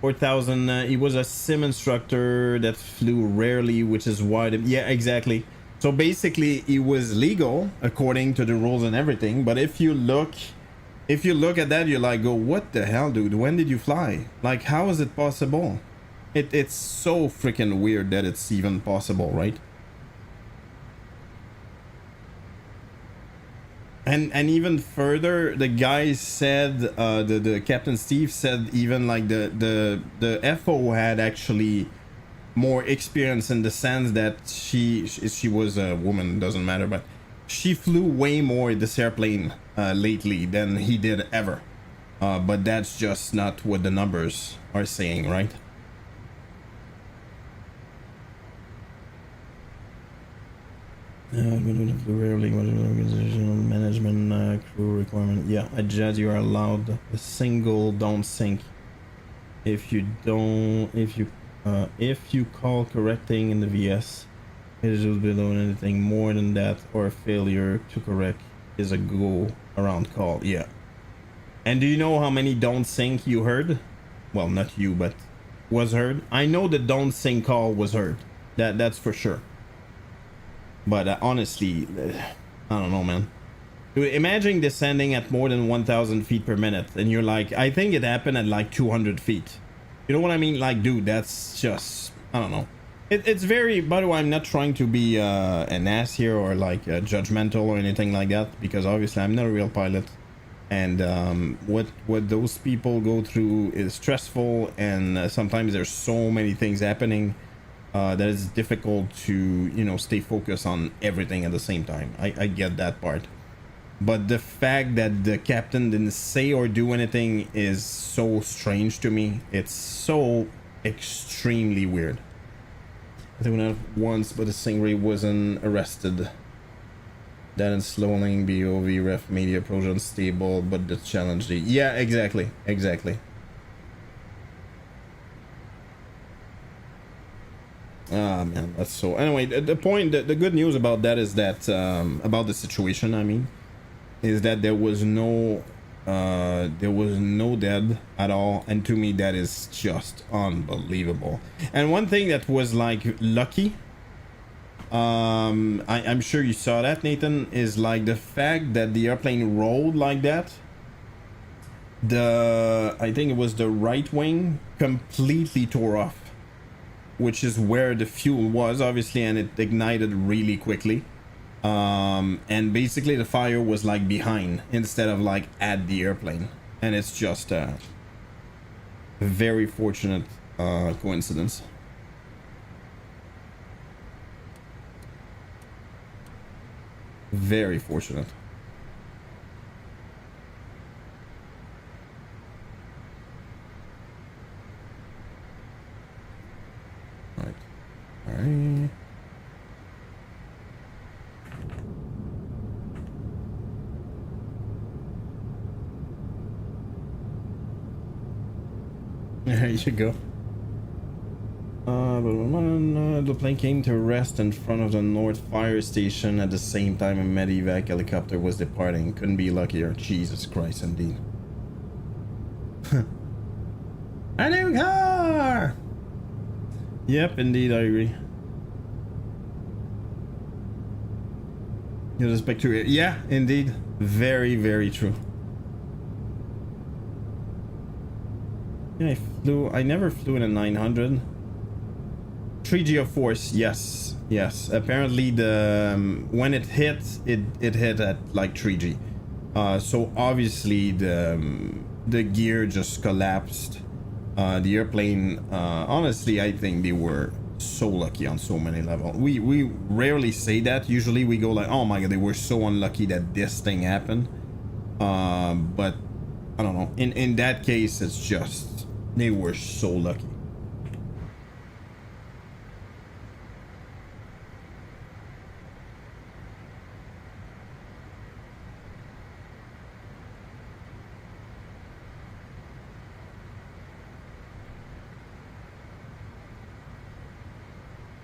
4,000. He was a sim instructor that flew rarely, which is why. Yeah, exactly. So basically, he was legal according to the rules and everything. But if you look at that, you're like, go, what the hell, dude? When did you fly? Like, how is it possible? It's so freaking weird that it's even possible, right? And even further, the guy said, the Captain Steve said, even like the FO had actually more experience in the sense that she was a woman, doesn't matter, but she flew way more this airplane lately than he did ever. But that's just not what the numbers are saying, right? Rarely organizational management crew requirement. Yeah, at Jazz you are allowed a single don't sink. If you call correcting in the VS, it is below anything more than that or a failure to correct is a go around call. Yeah. And do you know how many don't sink you heard? Well, not you, but was heard. I know the don't sink call was heard. That's for sure. But honestly, I don't know, man. Imagine descending at more than 1,000 feet per minute, and you're like, I think it happened at like 200 feet. You know what I mean? Like, dude, that's just, I don't know. It's very, by the way, I'm not trying to be an ass here or like judgmental or anything like that, because obviously I'm not a real pilot. And what those people go through is stressful, and sometimes there's so many things happening that it's difficult to, you know, stay focused on everything at the same time. I get that part, but the fact that the captain didn't say or do anything is so strange to me. It's so extremely weird. I think we went out once, but the Stingray wasn't arrested. That and slowing BOV ref media approach unstable, but the challenge. Yeah, exactly. Ah, man, that's so. Anyway, the point, the good news about that is that about the situation, I mean, is that there was no dead at all, and to me that is just unbelievable. And one thing that was like lucky, I'm sure you saw that, Nathan, is like the fact that the airplane rolled like that. I think it was the right wing completely tore off, which is where the fuel was, obviously, and it ignited really quickly. And basically the fire was like behind instead of like at the airplane, and it's just a very fortunate coincidence. Very fortunate. All right. There you go. The plane came to rest in front of the North Fire Station at the same time a medevac helicopter was departing. Couldn't be luckier. Jesus Christ, indeed. A new car! Yep, indeed, I agree. You respect to it. Yeah, indeed. Very, very true. Yeah, I never flew in a 900. 3G of force, yes. Apparently when it hit, it hit at like 3G. So obviously the gear just collapsed. The airplane, honestly, I think they were so lucky on so many levels. We rarely say that. Usually we go like, oh my god, they were so unlucky that this thing happened. But I don't know. In that case, it's just they were so lucky.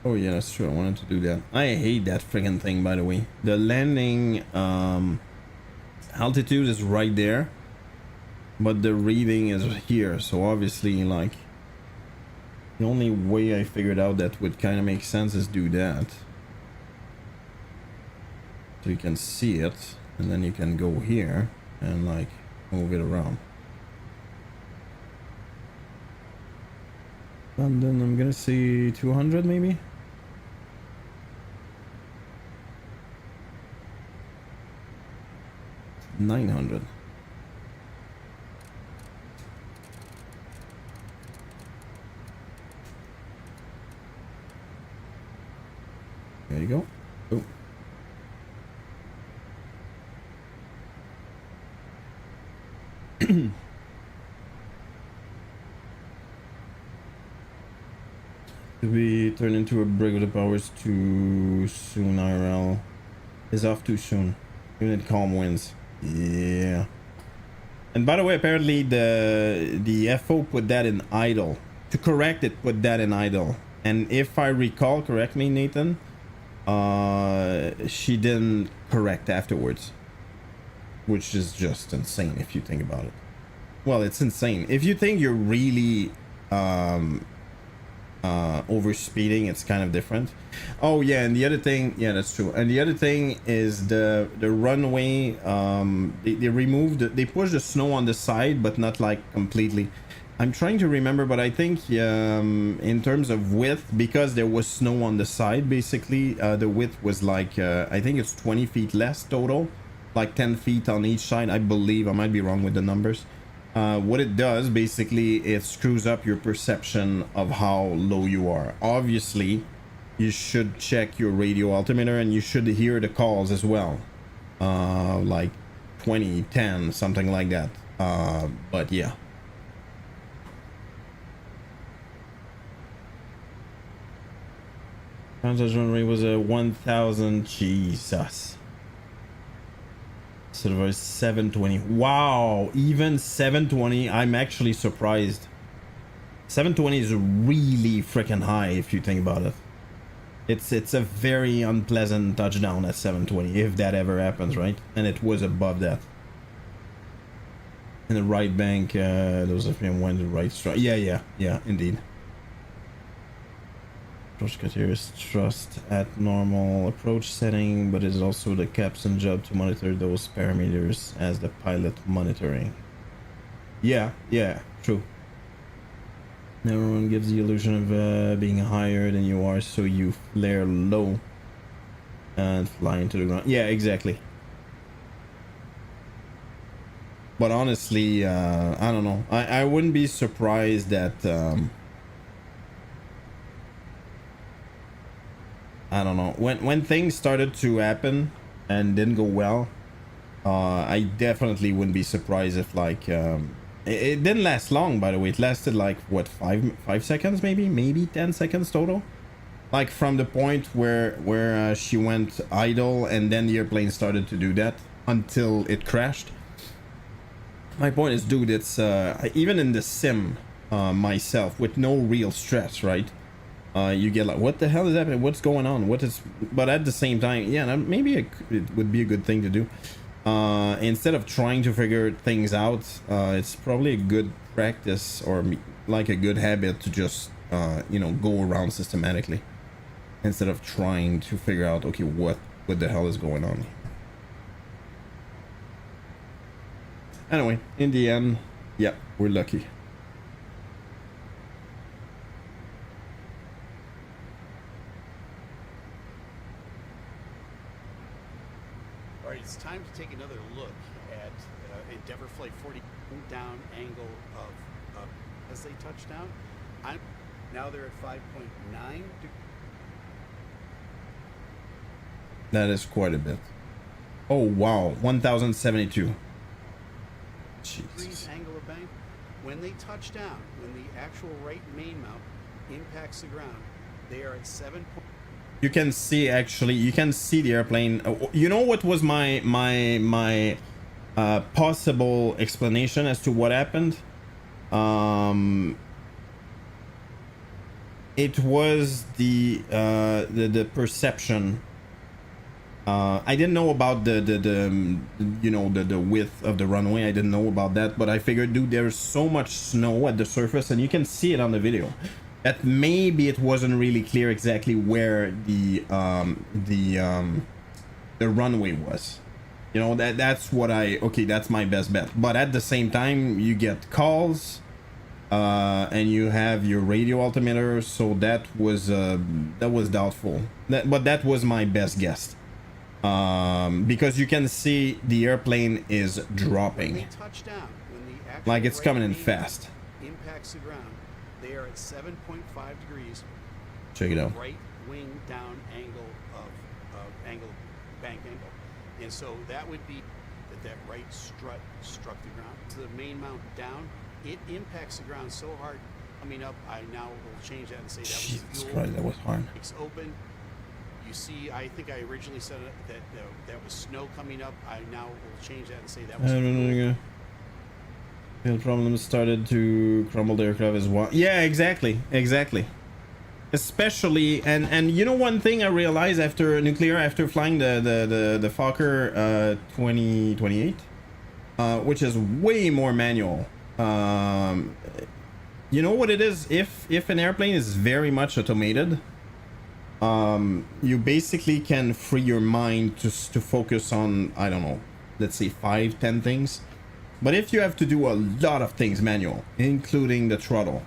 Oh yeah, that's true. I wanted to do that. I hate that friggin' thing, by the way. The landing altitude is right there, but the reading is here. So obviously, like, the only way I figured out that would kind of make sense is do that. So you can see it, and then you can go here and like move it around. And then I'm gonna see 200 maybe. 900. There you go. Oh. Did we turn into a brig with the powers too soon? IRL is off too soon. Even at calm winds. Yeah. And by the way, apparently the FO put that in idle. To correct it, put that in idle. And if I recall correctly, Nathan, she didn't correct afterwards. Which is just insane if you think about it. Well, it's insane. If you think you're really overspeeding, it's kind of different. Oh yeah, and the other thing, yeah, that's true. And the other thing is the runway, they removed, they pushed the snow on the side, but not like completely. I'm trying to remember, but I think in terms of width, because there was snow on the side, basically the width was like I think it's 20 feet less total, like 10 feet on each side, I believe. I might be wrong with the numbers. What it does, basically, it screws up your perception of how low you are. Obviously, you should check your radio altimeter and you should hear the calls as well. Like 20, 10, something like that. But yeah. Contact run rate was a 1,000. Jesus. So there was 720. Wow, even 720. I'm actually surprised. 720 is really freaking high if you think about it. It's a very unpleasant touchdown at 720 if that ever happens, right? And it was above that. In the right bank, there was a film when the right strike. Yeah, indeed. Approach criteria is thrust at normal approach setting, but it is also the captain's job to monitor those parameters as the pilot monitoring. Yeah, true. Everyone gives the illusion of being higher than you are, so you flare low and fly into the ground. Yeah, exactly. But honestly, I don't know. I wouldn't be surprised that I don't know, when things started to happen and didn't go well, I definitely wouldn't be surprised if like it didn't last long, by the way. It lasted like what, 5 seconds, maybe 10 seconds total, like from the point where she went idle and then the airplane started to do that until it crashed. My point is, dude, it's even in the sim myself with no real stress, right? You get like, what the hell is happening? What's going on? But at the same time, yeah, maybe it would be a good thing to do. Instead of trying to figure things out, it's probably a good practice or like a good habit to just, you know, go around systematically instead of trying to figure out, okay, what the hell is going on. Anyway, in the end, yeah, we're lucky. It's time to take another look at Endeavour Flight 40 down angle of as they touch down. Now they're at 5.9. That is quite a bit. Oh wow, 1,072. degrees angle of bank. When they touch down, when the actual right main mount impacts the ground, they are at 7. You can see, actually, you can see the airplane. You know what was my possible explanation as to what happened? It was the perception. I didn't know about the you know, the width of the runway. I didn't know about that, but I figured, dude, there's so much snow at the surface, and you can see it on the video, that maybe it wasn't really clear exactly where the runway was. You know, that's what that's my best bet. But at the same time, you get calls, and you have your radio altimeter, so that was doubtful. But that was my best guess. Because you can see the airplane is dropping. When they touch down, when the actual Like it's coming in right fast. impacts the ground, they are at 7.5 degrees. Check it out. Right wing down angle of bank angle, and so that would be that right strut struck the ground. So the main mount down, it impacts the ground so hard. Coming up, I now will change that and say that was Jesus fuel. Christ, that was hard. It's open. You see, I think I originally said that was snow coming up. I now will change that and say that was fuel. Field problems started to crumble the aircraft as well. Yeah, exactly. Especially, and you know, one thing I realized after flying the Fokker 2028, which is way more manual. You know what it is? If an airplane is very much automated, you basically can free your mind to focus on, I don't know, let's say 5-10 things. But if you have to do a lot of things manual, including the throttle,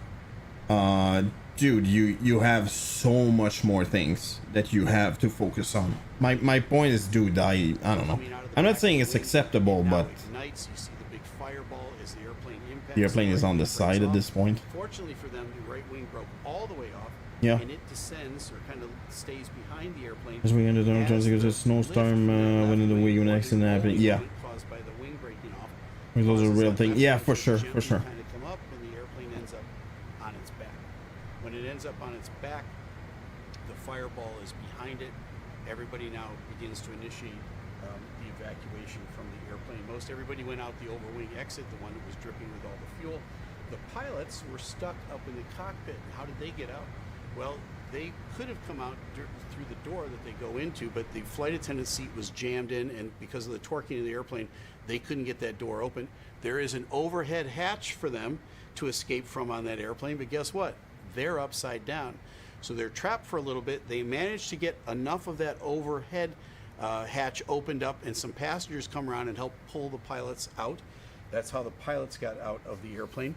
dude, you have so much more things that you have to focus on. My point is, dude, I don't know. I'm not saying it's acceptable, but the airplane is on the side at this point. Fortunately for them, the right wing broke all the way off. Yeah. And it descends or kind of stays behind the airplane. As we ended up, because a snowstorm went in the way when an accident happened. Yeah. Caused by the wing breaking off. Those are real thing. Yeah, for sure. Kind of come up, and the airplane ends up on its back. When it ends up on its back, the fireball is behind it. Everybody now begins to initiate the evacuation from the airplane. Most everybody went out the overwing exit, the one that was dripping with all the fuel. The pilots were stuck up in the cockpit. How did they get out? Well, they could have come out through the door that they go into, but the flight attendant seat was jammed in, and because of the torquing of the airplane, they couldn't get that door open. There is an overhead hatch for them to escape from on that airplane, but guess what? They're upside down. So they're trapped for a little bit. They managed to get enough of that overhead hatch opened up, and some passengers come around and help pull the pilots out. That's how the pilots got out of the airplane.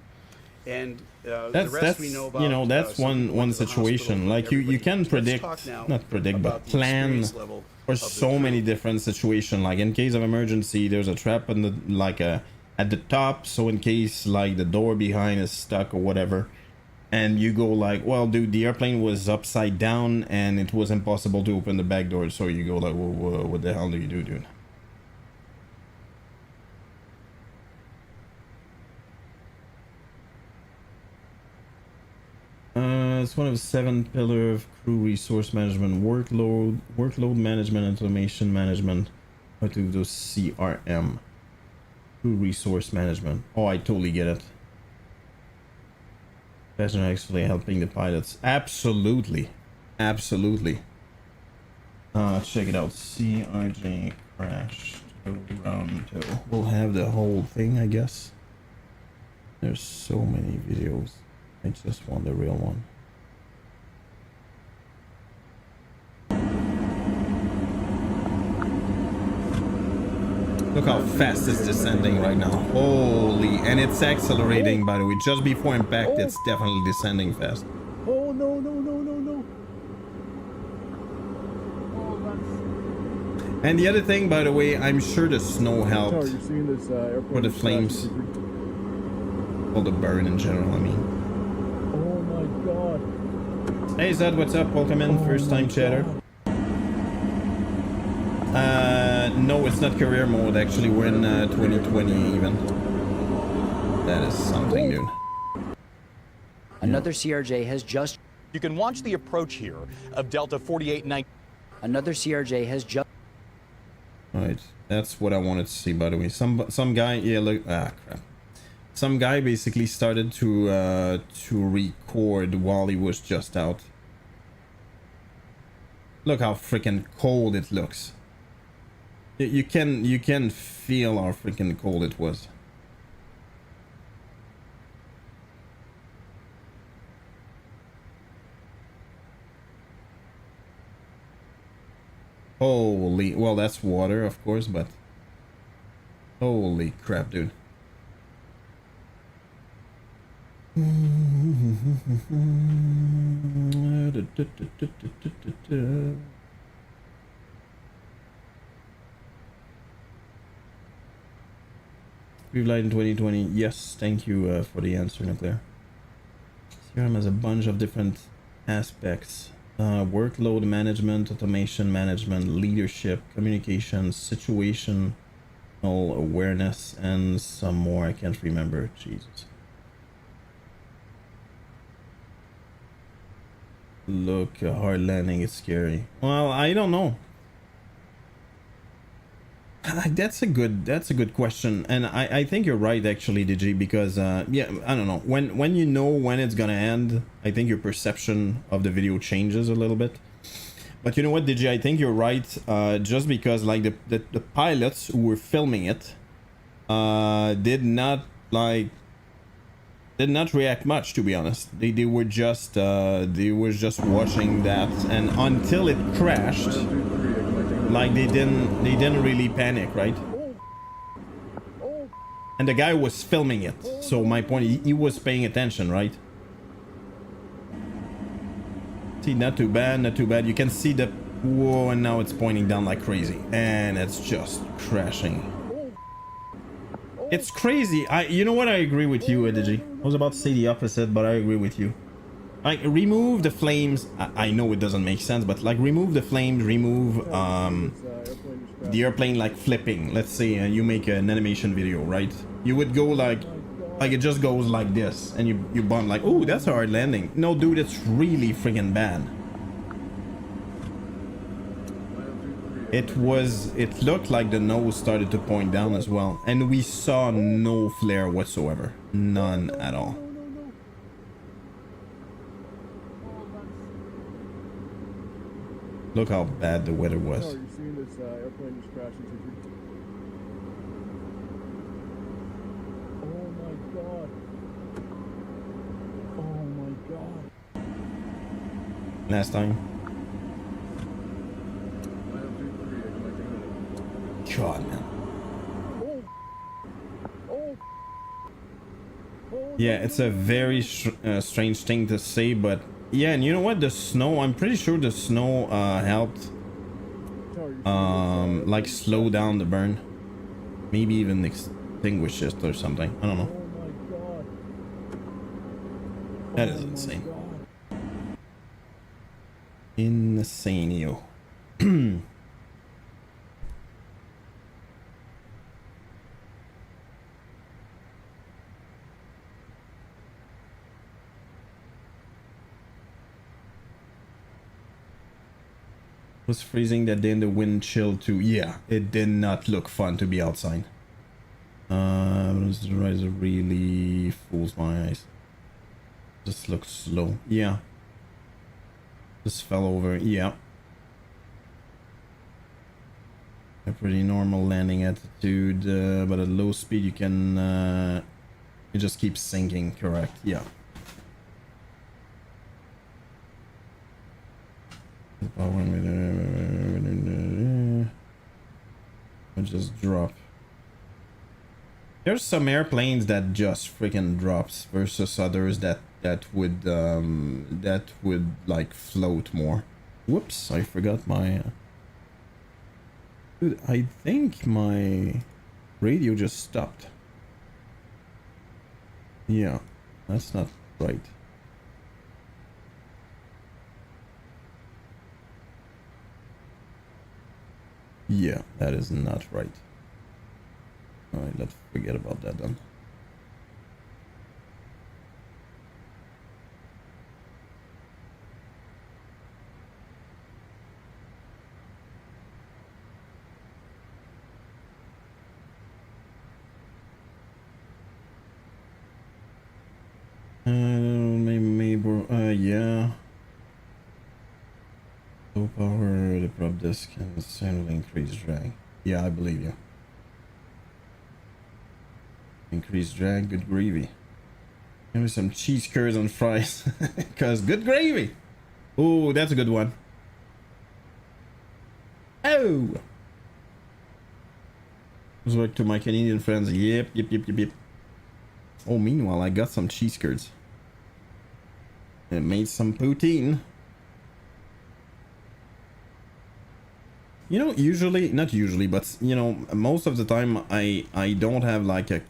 And the rest we know about. You know, that's one situation. Like you can predict, not predict, but plan for so many different situations. Like in case of emergency, there's a trap in the at the top. So in case like the door behind is stuck or whatever, and you go like, well, dude, the airplane was upside down and it was impossible to open the back door. So you go like, whoa, what the hell do you do, dude? It's one of 7 pillars of crew resource management, workload management, automation management. What do those CRM? Crew resource management. Oh, I totally get it. Passenger actually helping the pilots. Absolutely. Check it out. CRJ crashed round 2. We'll have the whole thing, I guess. There's so many videos. I just want the real one. Look how fast it's descending right now. Holy, and it's accelerating, by the way. Just before impact, it's definitely descending fast. Oh, no. And the other thing, by the way, I'm sure the snow helped You're seeing this, for the flames. Or the burn in general, I mean. Oh my god. Hey Zed, what's up? Welcome in, first time chatter. No, it's not career mode actually, we're in 2020 even. That is something, dude. Another CRJ has just... You can watch the approach here of Delta 4819. Another CRJ has just... Right, that's what I wanted to see, by the way. Some guy, yeah, look, crap. Some guy basically started to record while he was just out. Look how freaking cold it looks. You can feel how freaking cold it was. Holy, well, that's water, of course, but holy crap, dude. We've lied in 2020. Yes, thank you for the answer, Nuclear. CRM has a bunch of different aspects. Workload management, automation management, leadership, communication, situational awareness, and some more. I can't remember. Jesus. Look, a hard landing is scary. Well, I don't know. That's a good question, and I think you're right actually, DG, because yeah, I don't know, when you know when it's gonna end, I think your perception of the video changes a little bit. But you know what, DG, I think you're right, just because like the pilots who were filming it did not react much, to be honest. They were just watching that, and until it crashed, like they didn't really panic, right? And the guy was filming it, so my point, he was paying attention, right? See, not too bad, not too bad. You can see the whoa, and now it's pointing down like crazy, and it's just crashing. It's crazy. You know what? I agree with you, Digi. I was about to say the opposite, but I agree with you. Like, remove the flames. I know it doesn't make sense, but like remove the flames, remove the airplane like flipping. Let's say you make an animation video, right? You would go like it just goes like this, and you bump like, oh, that's a hard landing. No, dude, it's really freaking bad. It looked like the nose started to point down as well, and we saw no flare whatsoever, none at all. Look how bad the weather was. You're seeing this airplane just crash into you. Oh my god. Oh my god. Last time. God, man. Yeah, it's a very strange thing to say, but yeah, and you know what? The snow, I'm pretty sure the snow helped like slow down the burn. Maybe even extinguish it or something. I don't know. That is insane. Insane-io. Was freezing that day in the wind chill too. Yeah, it did not look fun to be outside. This riser really fools my eyes. Just looks slow. Yeah. Just fell over. Yeah. A pretty normal landing attitude, but at low speed you can it just keeps sinking. Correct. Yeah. Just drop. There's some airplanes that just freaking drops versus others that would like float more. Whoops, I forgot my dude, I think my radio just stopped. Yeah, that's not right. Yeah, that is not right. Alright, let's forget about that then. power the prop disc can certainly increase drag. Yeah, I believe you. Increase drag, good gravy. Give me some cheese curds and fries. Cause good gravy. Oh, that's a good one. Oh. Let's work to my Canadian friends. Yep. Oh, meanwhile, I got some cheese curds. And made some poutine. You know, not usually, but you know, most of the time I don't have like a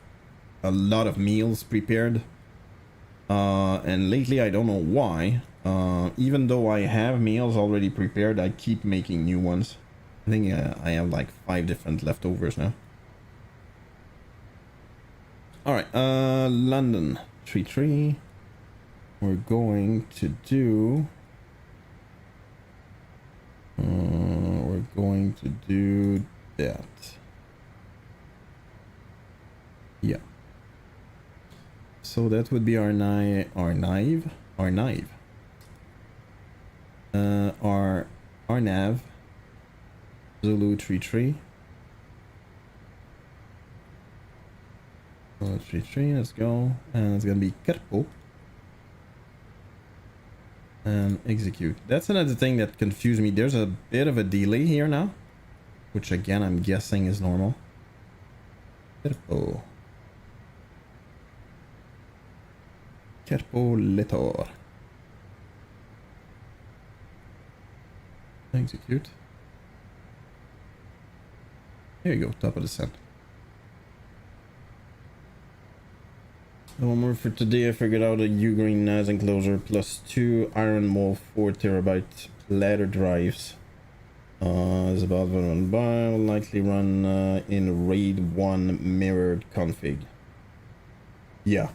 lot of meals prepared. And lately I don't know why. Even though I have meals already prepared, I keep making new ones. I think I have like 5 different leftovers now. Alright, London 3-3. We're going to do that. Yeah. So that would be our nav. Our nav. Zulu 3-3. 3-3, let's go. And it's gonna be Kerpo. And execute. That's another thing that confused me. There's a bit of a delay here now, which again I'm guessing is normal. Kerpo Litor. Execute. There you go, top of the set. One more for today. I figured out a U-Green NAS enclosure plus 2 Iron Wolf 4 terabyte ladder drives. Is about 1 bar. Will likely run in RAID 1 mirrored config. Yeah.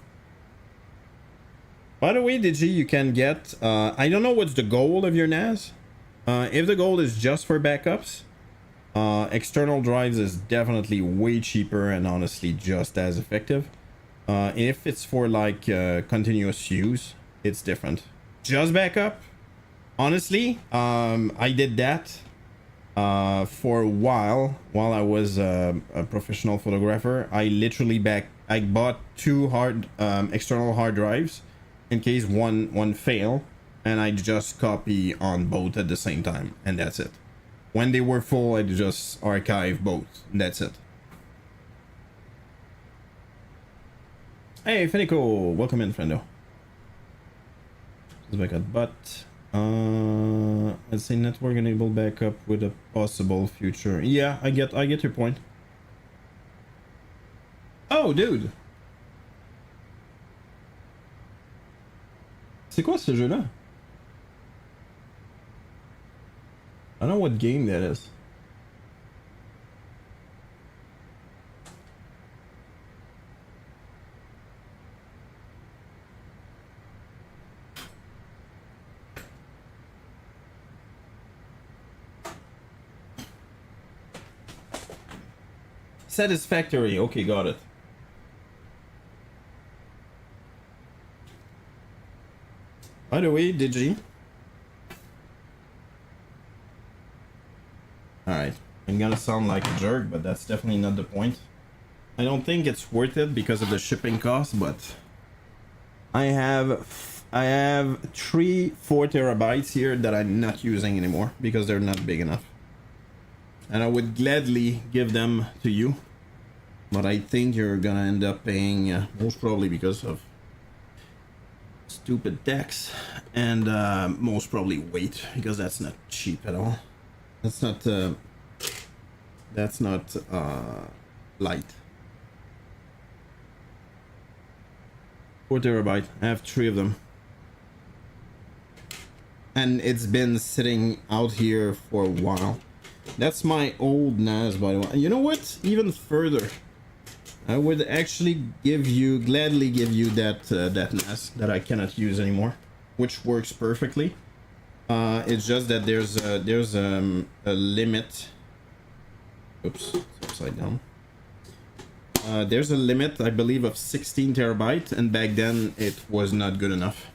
By the way, DG, you can get. I don't know what's the goal of your NAS. If the goal is just for backups, external drives is definitely way cheaper and honestly just as effective. If it's for like continuous use, it's different. Just backup, honestly, I did that for a while I was a professional photographer. I literally bought 2 external hard drives in case one fail, and I just copy on both at the same time, and that's it. When they were full, I just archive both, and that's it. Hey, Finico, welcome in, friendo. Backup, but let's say network enable backup with a possible future. Yeah, I get your point. Oh, dude. C'est quoi ce jeu-là? I don't know what game that is. Satisfactory. Okay, got it. By the way, Digi. Alright. I'm gonna sound like a jerk, but that's definitely not the point. I don't think it's worth it because of the shipping cost, but I have 3 4 terabytes here that I'm not using anymore because they're not big enough. And I would gladly give them to you, but I think you're gonna end up paying most probably because of stupid tax and most probably weight, because that's not cheap at all. That's not light. 4 terabyte. I have 3 of them, and it's been sitting out here for a while. That's my old NAS, by the way. You know what? Even further, I would actually gladly give you that NAS that I cannot use anymore, which works perfectly. It's just that there's a limit. Oops, it's upside down. There's a limit, I believe, of 16 terabyte, and back then it was not good enough.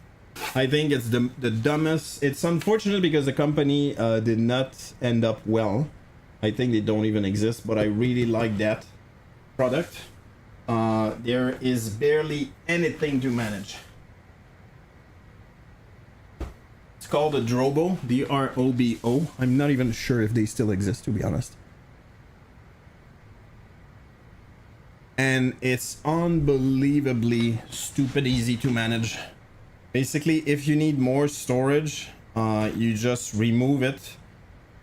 I think it's the dumbest. It's unfortunate because the company did not end up well. I think they don't even exist, but I really like that product. There is barely anything to manage. It's called a Drobo, D-R-O-B-O. I'm not even sure if they still exist, to be honest. And it's unbelievably stupid easy to manage. Basically, if you need more storage, you just remove it.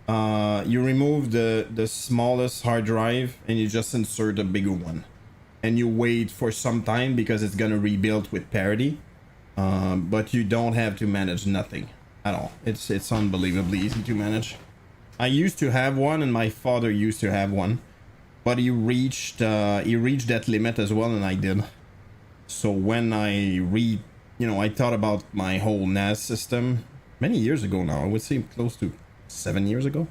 You remove the smallest hard drive and you just insert a bigger one. And you wait for some time because it's gonna rebuild with parity. But you don't have to manage nothing at all. It's unbelievably easy to manage. I used to have one and my father used to have one. But he reached that limit as well, and I did. So when I I thought about my whole NAS system many years ago now. I would say close to 7 years ago.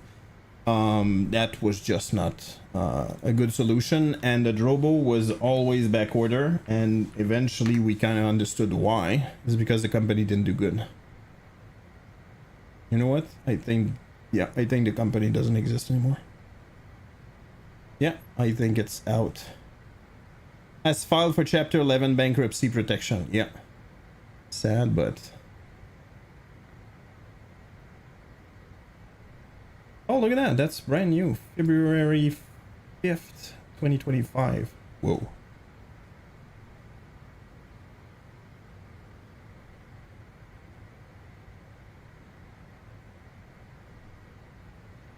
That was just not a good solution, and the Drobo was always back order, and eventually we kind of understood why. It's because the company didn't do good. You know what? I think the company doesn't exist anymore. Yeah, I think it's out. As filed for Chapter 11 bankruptcy protection. Yeah. Sad, but... Oh, look at that. That's brand new. February 5th, 2025. Whoa.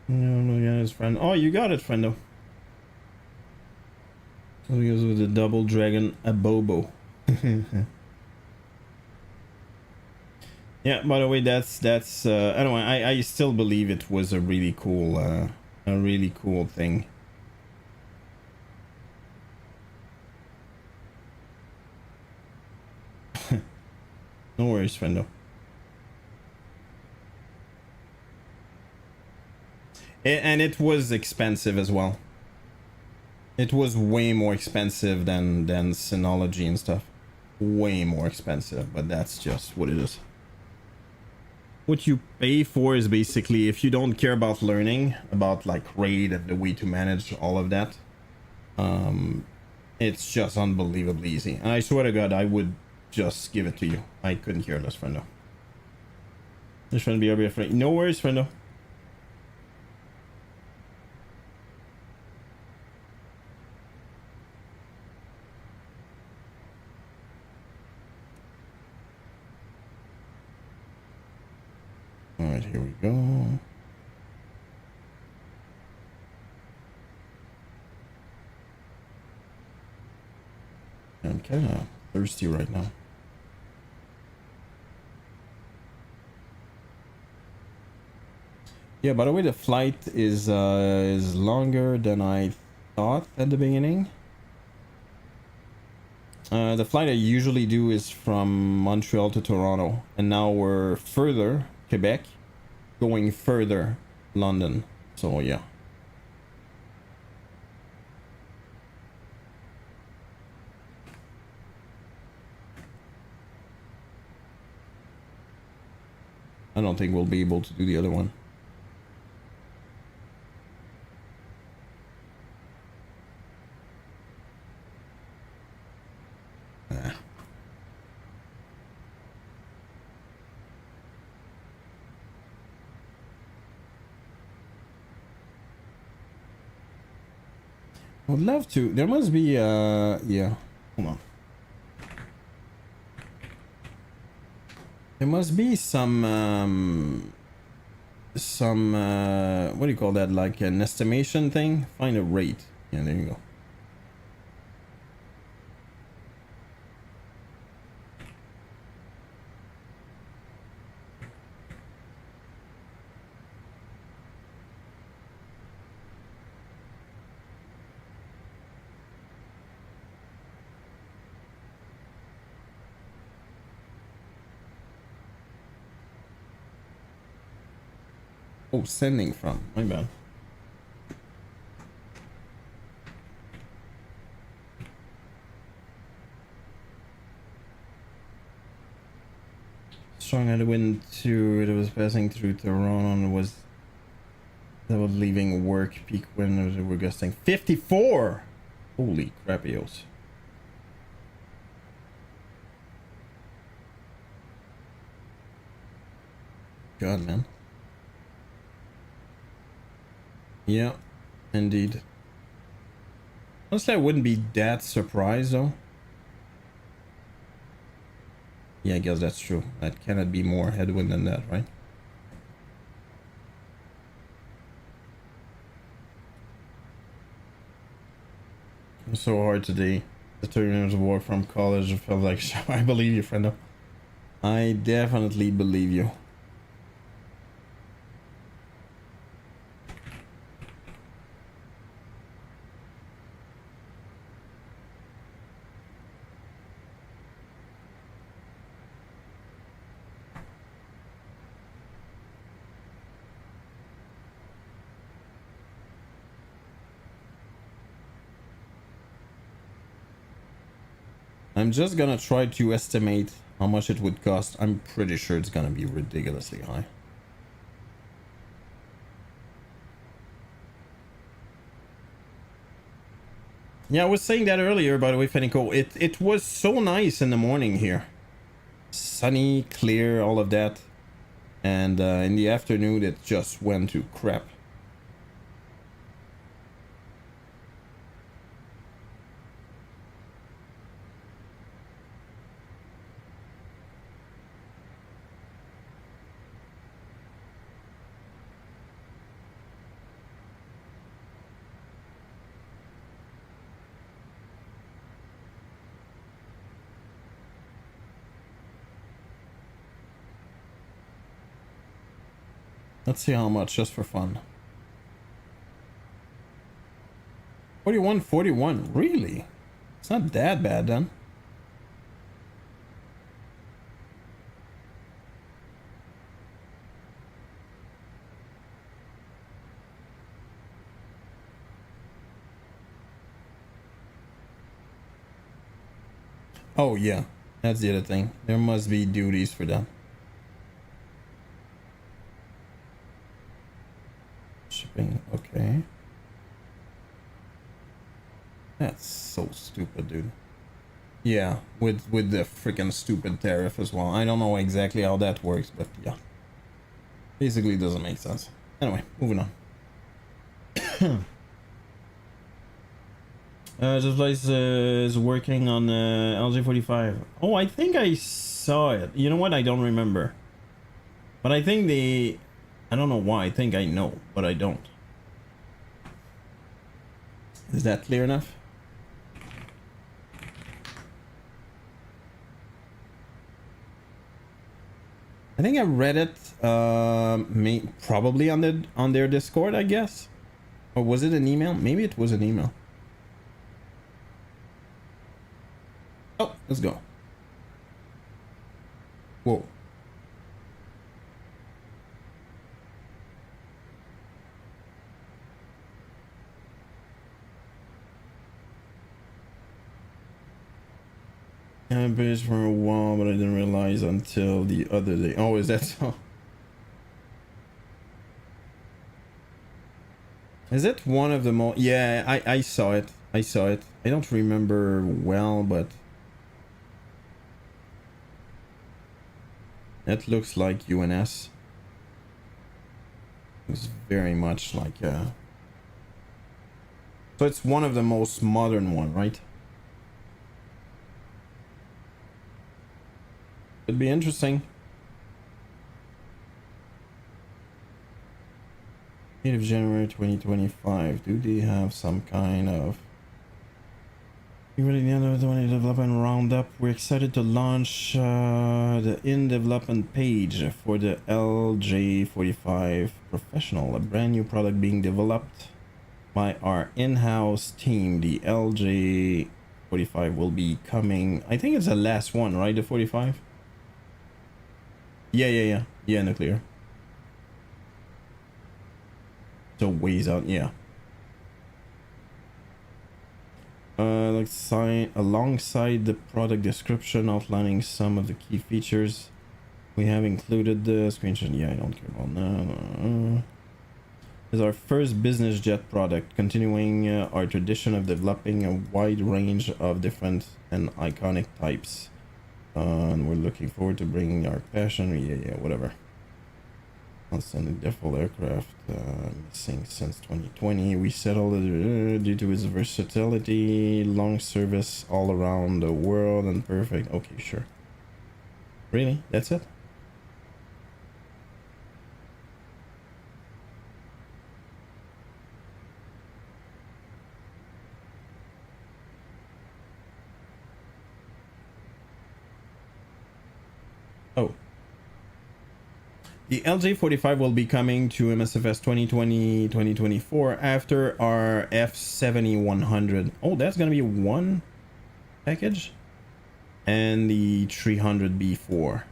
No, yeah, his friend. Oh, you got it, friendo. So he goes with the double dragon Abobo. Yeah, by the way, that's anyway, I still believe it was a really cool thing. No worries, friendo. And it was expensive as well. It was way more expensive than Synology and stuff. Way more expensive, but that's just what it is. What you pay for is basically, if you don't care about learning about like RAID and the way to manage all of that, it's just unbelievably easy. And I swear to God, I would just give it to you. I couldn't care less, friendo. This friend be afraid. No worries, friendo. Alright, here we go. I'm kind of thirsty right now. Yeah, by the way, the flight is longer than I thought at the beginning. The flight I usually do is from Montreal to Toronto, and now we're further, Quebec, going further, London. So yeah. I don't think we'll be able to do the other one. I would love to. There must be yeah. Hold on. There must be some what do you call that? Like an estimation thing? Find a rate. Yeah, there you go. Oh, sending from. My bad. strong headwind too. It was passing through Toronto and was leaving work. Peak winds were gusting 54. Holy crapios. God, man. Yeah, indeed. Honestly, I wouldn't be that surprised though. Yeah, I guess that's true. That cannot be more headwind than that, right? It was so hard today. The 30 minutes of walk from college, it felt like I believe you, friendo. I definitely believe you. I'm just gonna try to estimate how much it would cost. I'm pretty sure it's gonna be ridiculously high. Yeah, I was saying that earlier, by the way, Fenico. It was so nice in the morning here. Sunny, clear, all of that. And in the afternoon, it just went to crap. Let's see how much, just for fun. 41.41, really? It's not that bad then. Oh yeah, that's the other thing. There must be duties for that. Shipping, okay. That's so stupid, dude. Yeah, with the freaking stupid tariff as well. I don't know exactly how that works, but yeah. Basically, it doesn't make sense. Anyway, moving on. This place is working on LJ45. Oh, I think I saw it. You know what? I don't remember. But I think they... I don't know why. I think I know, but I don't. Is that clear enough? I think I read it probably on their Discord, I guess. Or was it an email? Maybe it was an email. Oh, let's go. Whoa. I've been for a while, but I didn't realize until the other day. Oh, is that so? Is it one of the most... Yeah, I saw it. I saw it. I don't remember well, but... It looks like UNS. It's very much like... So it's one of the most modern one, right? It'd be interesting. 8th of January 2025. Do they have some kind of... You're at the end of the development roundup. We're excited to launch the in-development page for the LJ45 Professional, a brand new product being developed by our in-house team. The LJ45 will be coming... I think it's the last one, right? The 45? Yeah, nuclear. So ways out, yeah. Like sign alongside the product description outlining some of the key features. We have included the screenshot. Yeah, I don't care about that. Is our first business jet product, continuing our tradition of developing a wide range of different and iconic types. And we're looking forward to bringing our passion. Yeah, whatever. Outstanding default aircraft, missing since 2020. We settled due to its versatility, long service all around the world, and perfect. Okay, sure. Really? That's it? Oh. The LJ45 will be coming to MSFS 2020-2024 after our F70-100. Oh, that's gonna be one package? And the 300B4.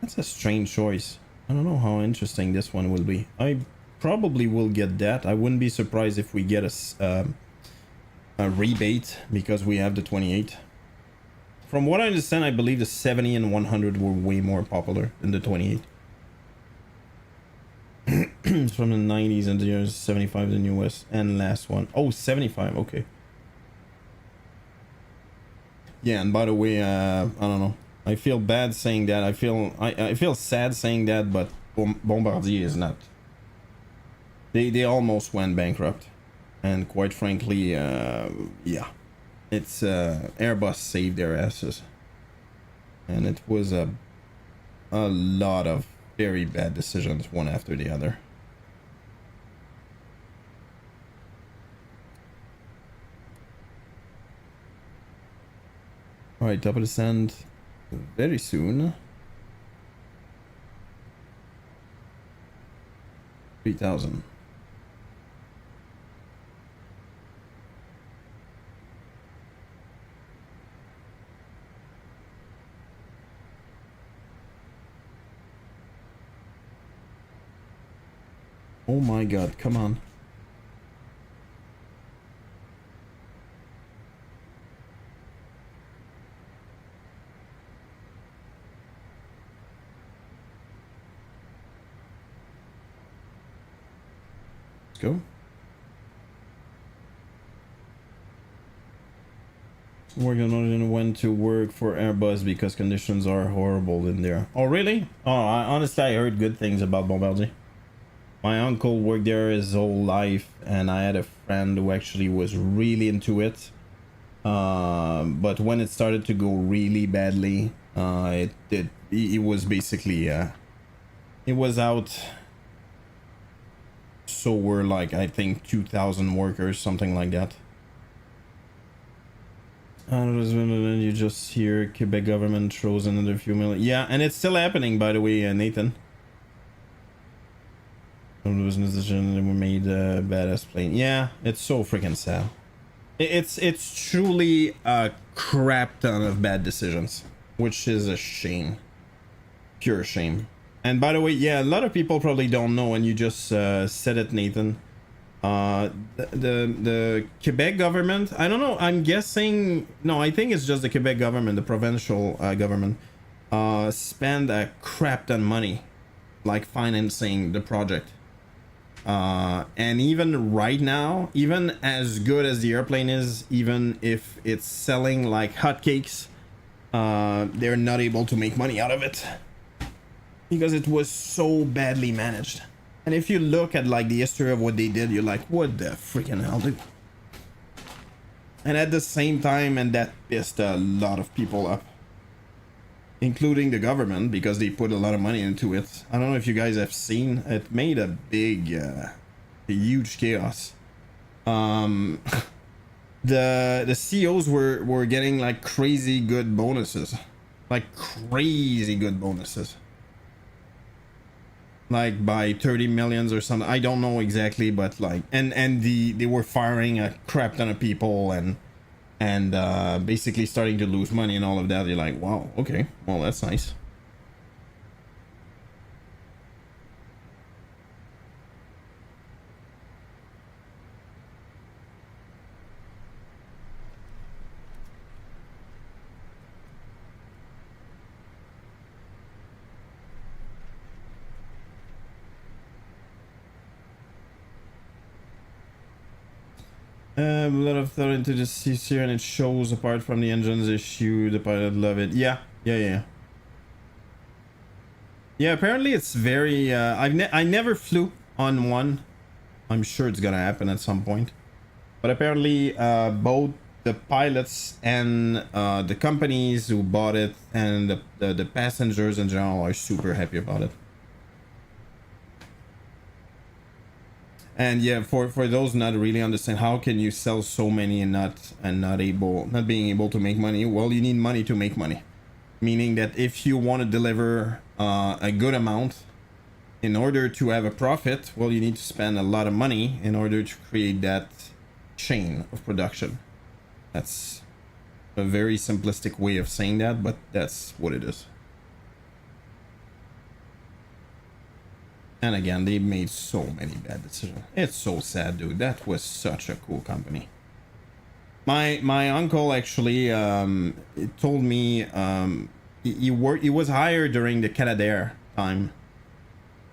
That's a strange choice. I don't know how interesting this one will be. I probably will get that. I wouldn't be surprised if we get a rebate because we have the 28. From what I understand, I believe the 70 and 100 were way more popular than the 28. It's from the 90s and the years 75 the newest and last one. Oh, 75, okay. Yeah, and by the way, I don't know. I feel bad saying that. I feel sad saying that, but Bombardier is not. They almost went bankrupt. And quite frankly, yeah. It's Airbus saved their asses, and it was a lot of very bad decisions, one after the other. All right, top of the sand very soon. 3,000. Oh my god, come on. Let's go. Morgan went to work for Airbus because conditions are horrible in there. Oh really? Oh, honestly, I heard good things about Bombardier. My uncle worked there his whole life, and I had a friend who actually was really into it. But when it started to go really badly, it was basically it was out. So we're like, I think 2,000 workers, something like that. You just hear Quebec government throws another few million. Yeah, and it's still happening, by the way, Nathan. Business decision, we made a badass plane. Yeah, it's so freaking sad. It's truly a crap ton of bad decisions, which is a shame, pure shame. And by the way, yeah, a lot of people probably don't know, and you just said it, Nathan. The Quebec government, I don't know. I'm guessing. No, I think it's just the Quebec government, the provincial government, spend a crap ton of money, like financing the project. And even right now, even as good as the airplane is, even if it's selling like hotcakes, they're not able to make money out of it because it was so badly managed. And if you look at like the history of what they did, you're like, what the freaking hell, dude? And at the same time, and that pissed a lot of people up, including the government, because they put a lot of money into it. I don't know if you guys have seen, it made a big, a huge chaos. The CEOs were getting like crazy good bonuses, like crazy good bonuses, like by 30 millions or something. I don't know exactly, but like, and they were firing a crap ton of people and basically starting to lose money and all of that. You're like, wow, okay, well, that's nice. A lot of thought into the CC and it shows apart from the engines issue. The pilot love it. Yeah. Yeah, apparently it's very... I never flew on one. I'm sure it's gonna happen at some point. But apparently both the pilots and the companies who bought it and the passengers in general are super happy about it. And yeah, for those not really understand, how can you sell so many and not being able to make money? Well, you need money to make money. Meaning that if you want to deliver a good amount in order to have a profit, well, you need to spend a lot of money in order to create that chain of production. That's a very simplistic way of saying that, but that's what it is. And again, they made so many bad decisions. It's so sad, dude. That was such a cool company. My uncle actually told me he was hired during the Canadair time,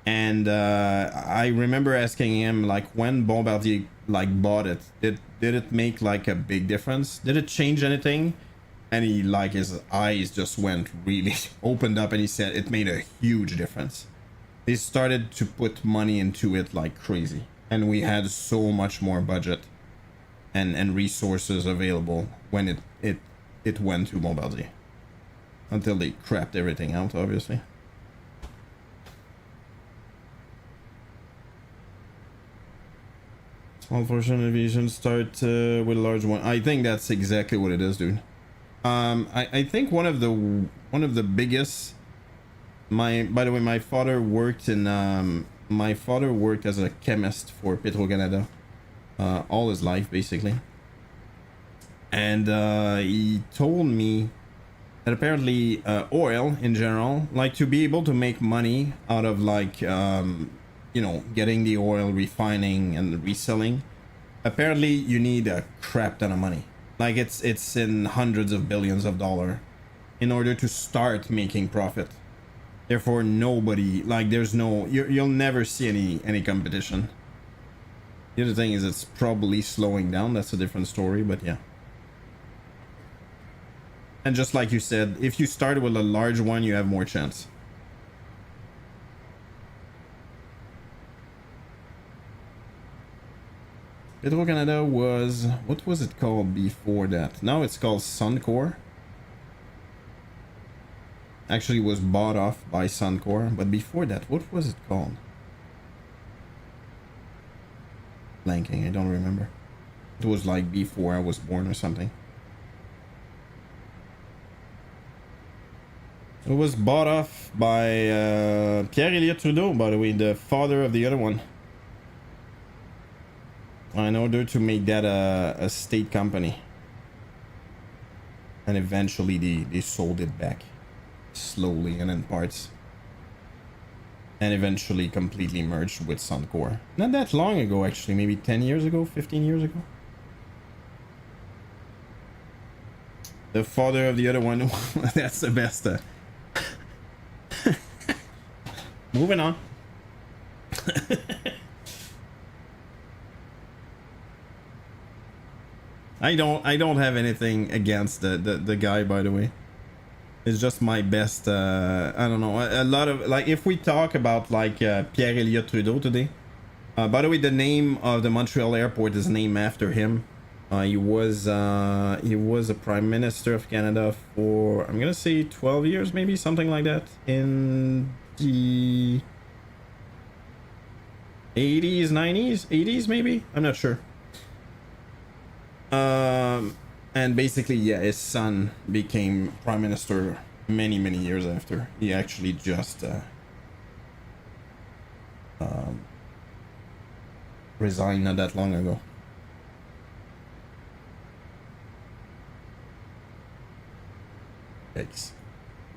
and I remember asking him like when Bombardier like bought it, did it make like a big difference? Did it change anything? And he like his eyes just went really opened up, and he said it made a huge difference. They started to put money into it like crazy, and we had so much more budget and resources available when it went to Bombardier, until they crapped everything out, obviously. Small portion aviation start with a large one. I think that's exactly what it is, dude. I think one of the biggest. By the way, my father worked as a chemist for Petro-Canada all his life, basically. And he told me that apparently oil in general, like to be able to make money out of like, you know, getting the oil, refining and reselling, apparently you need a crap ton of money. Like it's in hundreds of billions of dollars in order to start making profit. Therefore, nobody, like, there's no, you'll never see any competition. The other thing is it's probably slowing down. That's a different story, but yeah. And just like you said, if you start with a large one, you have more chance. Petro-Canada was, what was it called before that? Now it's called Suncor. Actually was bought off by Suncor, but before that, what was it called? Blanking, I don't remember. It was like before I was born or something. It was bought off by Pierre-Trudeau, by the way, the father of the other one. In order to make that a state company. And eventually they sold it back. Slowly and in parts, and eventually completely merged with Suncor. Not that long ago, actually, maybe 10 years ago, 15 years ago. The father of the other one. That's the best. Moving on. I don't have anything against the guy, by the way. It's just my best, I don't know, a lot of, like, if we talk about, like, Pierre-Elliott Trudeau today, by the way, the name of the Montreal airport is named after him. He was a Prime Minister of Canada for, I'm gonna say 12 years, maybe, something like that, in the 80s, 90s, 80s, maybe? I'm not sure. And basically, yeah, his son became prime minister many years after. He actually just resigned not that long ago. Yikes.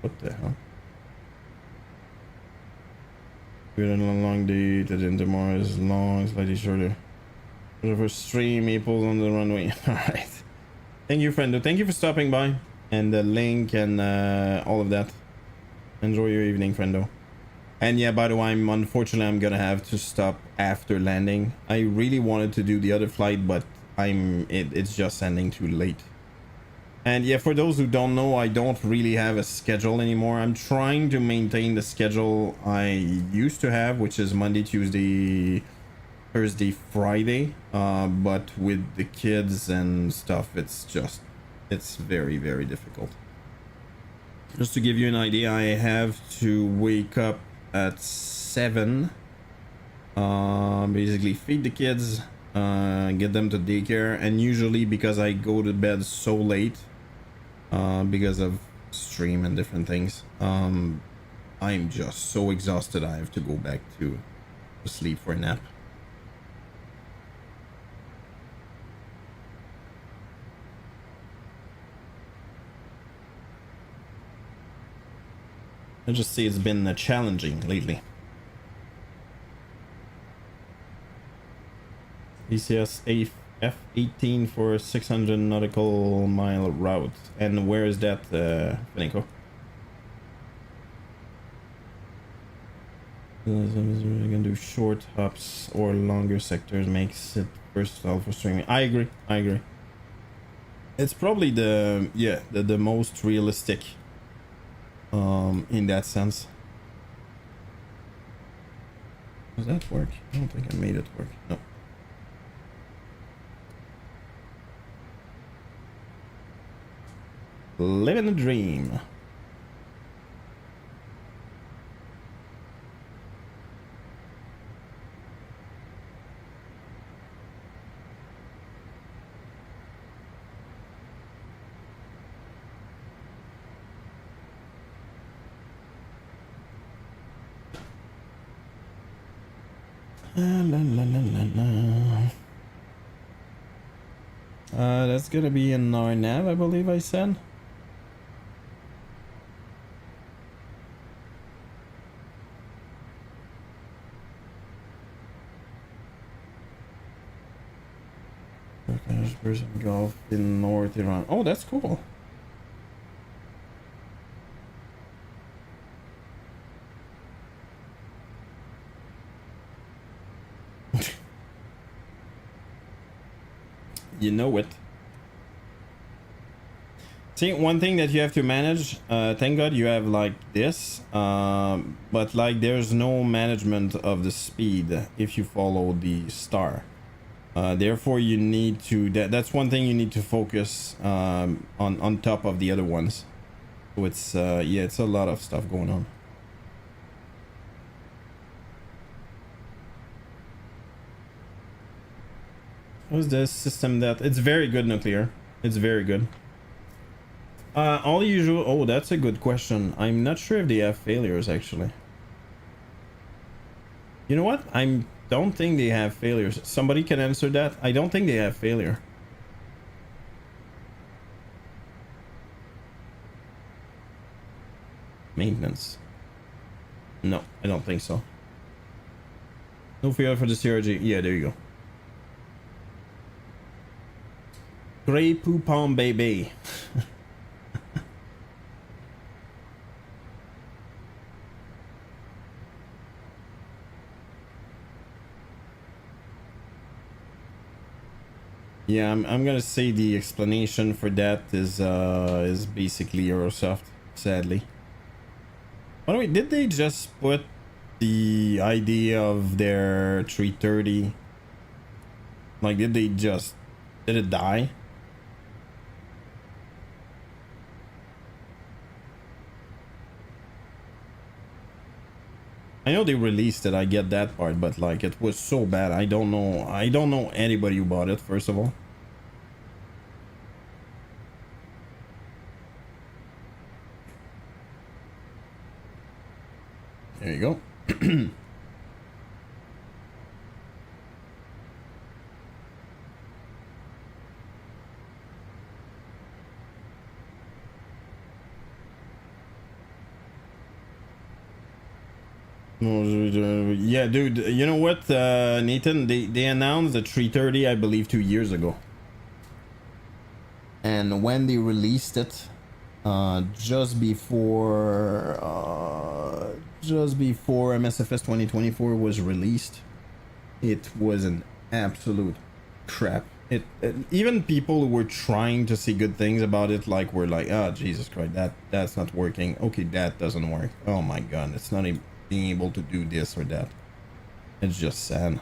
What the hell? We're on a long day, then tomorrow is long, slightly shorter. For stream Maples on the runway. Alright. Thank you, friendo. Thank you for stopping by. And the link and all of that. Enjoy your evening, friendo. And yeah, by the way, unfortunately I'm gonna have to stop after landing. I really wanted to do the other flight, but it's just ending too late. And yeah, for those who don't know, I don't really have a schedule anymore. I'm trying to maintain the schedule I used to have, which is Monday, Tuesday, Thursday, Friday. But with the kids and stuff, it's very, very difficult. Just to give you an idea, I have to wake up at 7, basically feed the kids, get them to daycare, and usually because I go to bed so late, because of stream and different things, I'm just so exhausted I have to go back to sleep for a nap. I just see it's been challenging lately. ECS F18 for 600 nautical mile route. And where is that, Fenico? You can do short hops or longer sectors, makes it versatile for streaming. I agree. It's probably the most realistic in that sense. Does that work? I don't think I made it work. No. Living a dream. That's gonna be in our nav, I believe I said. Persian Gulf in North Iran. Oh, that's cool. You know it. See, one thing that you have to manage, thank God you have like this, but like there's no management of the speed if you follow the star. Therefore you need to, that's one thing you need to focus on top of the other ones. So it's yeah, it's a lot of stuff going on. How's the system that it's very good, nuclear, it's very good. All the usual. Oh, that's a good question. I'm not sure if they have failures actually. You know what, I don't think they have failures. Somebody can answer that. I don't think they have failure. Maintenance. No, I don't think so. No failure for the CRJ. Yeah, there you go. Grey Poupon baby. Yeah, I'm gonna say the explanation for that is basically Eurosoft, sadly. By the way, did they just put the idea of their 330? Like, did it die? I know they released it, I get that part, but like it was so bad. I don't know anybody who bought it, first of all. There you go. Yeah, dude, you know what, Nathan, they announced the 330, I believe, 2 years ago. And when they released it, just before MSFS 2024 was released, it was an absolute crap. Even people who were trying to see good things about it, like, were like, oh Jesus Christ, that's not working. Okay, that doesn't work. Oh my God, it's not being able to do this or that. It's just sad.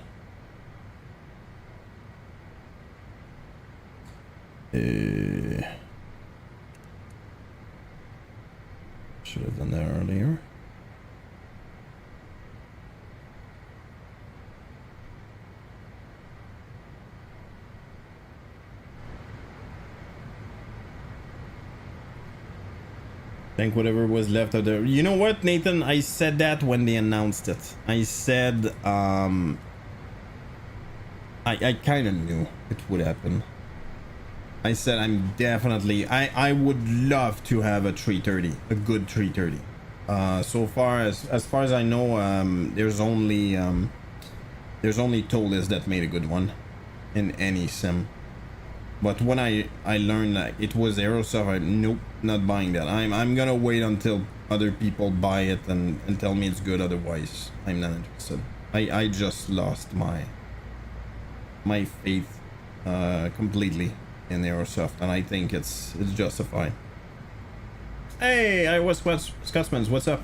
Should have done that earlier. Think whatever was left of the... You know what, Nathan? I said that when they announced it. I said, I kind of knew it would happen. I said I'm definitely... I would love to have a 330, a good 330. So far as I know, there's only Tolis that made a good one in any sim. But when I learned that it was Aerosoft, nope, not buying that. I'm gonna wait until other people buy it and tell me it's good. Otherwise, I'm not interested. I just lost my faith completely in Aerosoft, and I think it's justified. Hey, I was Scotsman's. What's up?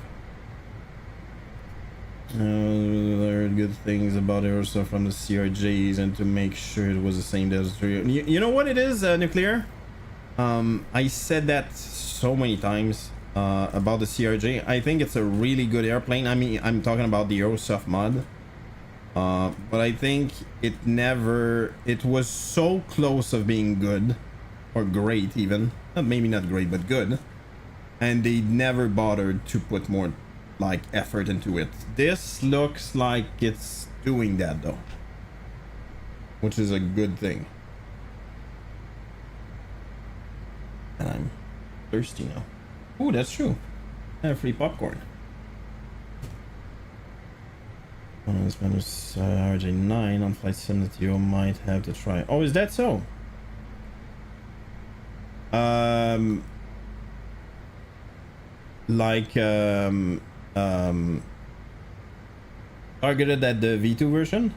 I heard good things about Aerosoft from the CRJs, and to make sure it was the same as you know what it is, Nuclear? I said that so many times about the CRJ. I think it's a really good airplane. I mean, I'm talking about the Aerosoft mod. But I think it was so close of being good, or great even. Maybe not great, but good. And they never bothered to put more like effort into it. This looks like it's doing that though, which is a good thing. And I'm thirsty now. Oh, that's true. I have free popcorn. One of the members RJ9 on flight sim that you might have to try. Oh, is that so? Targeted at the V2 version?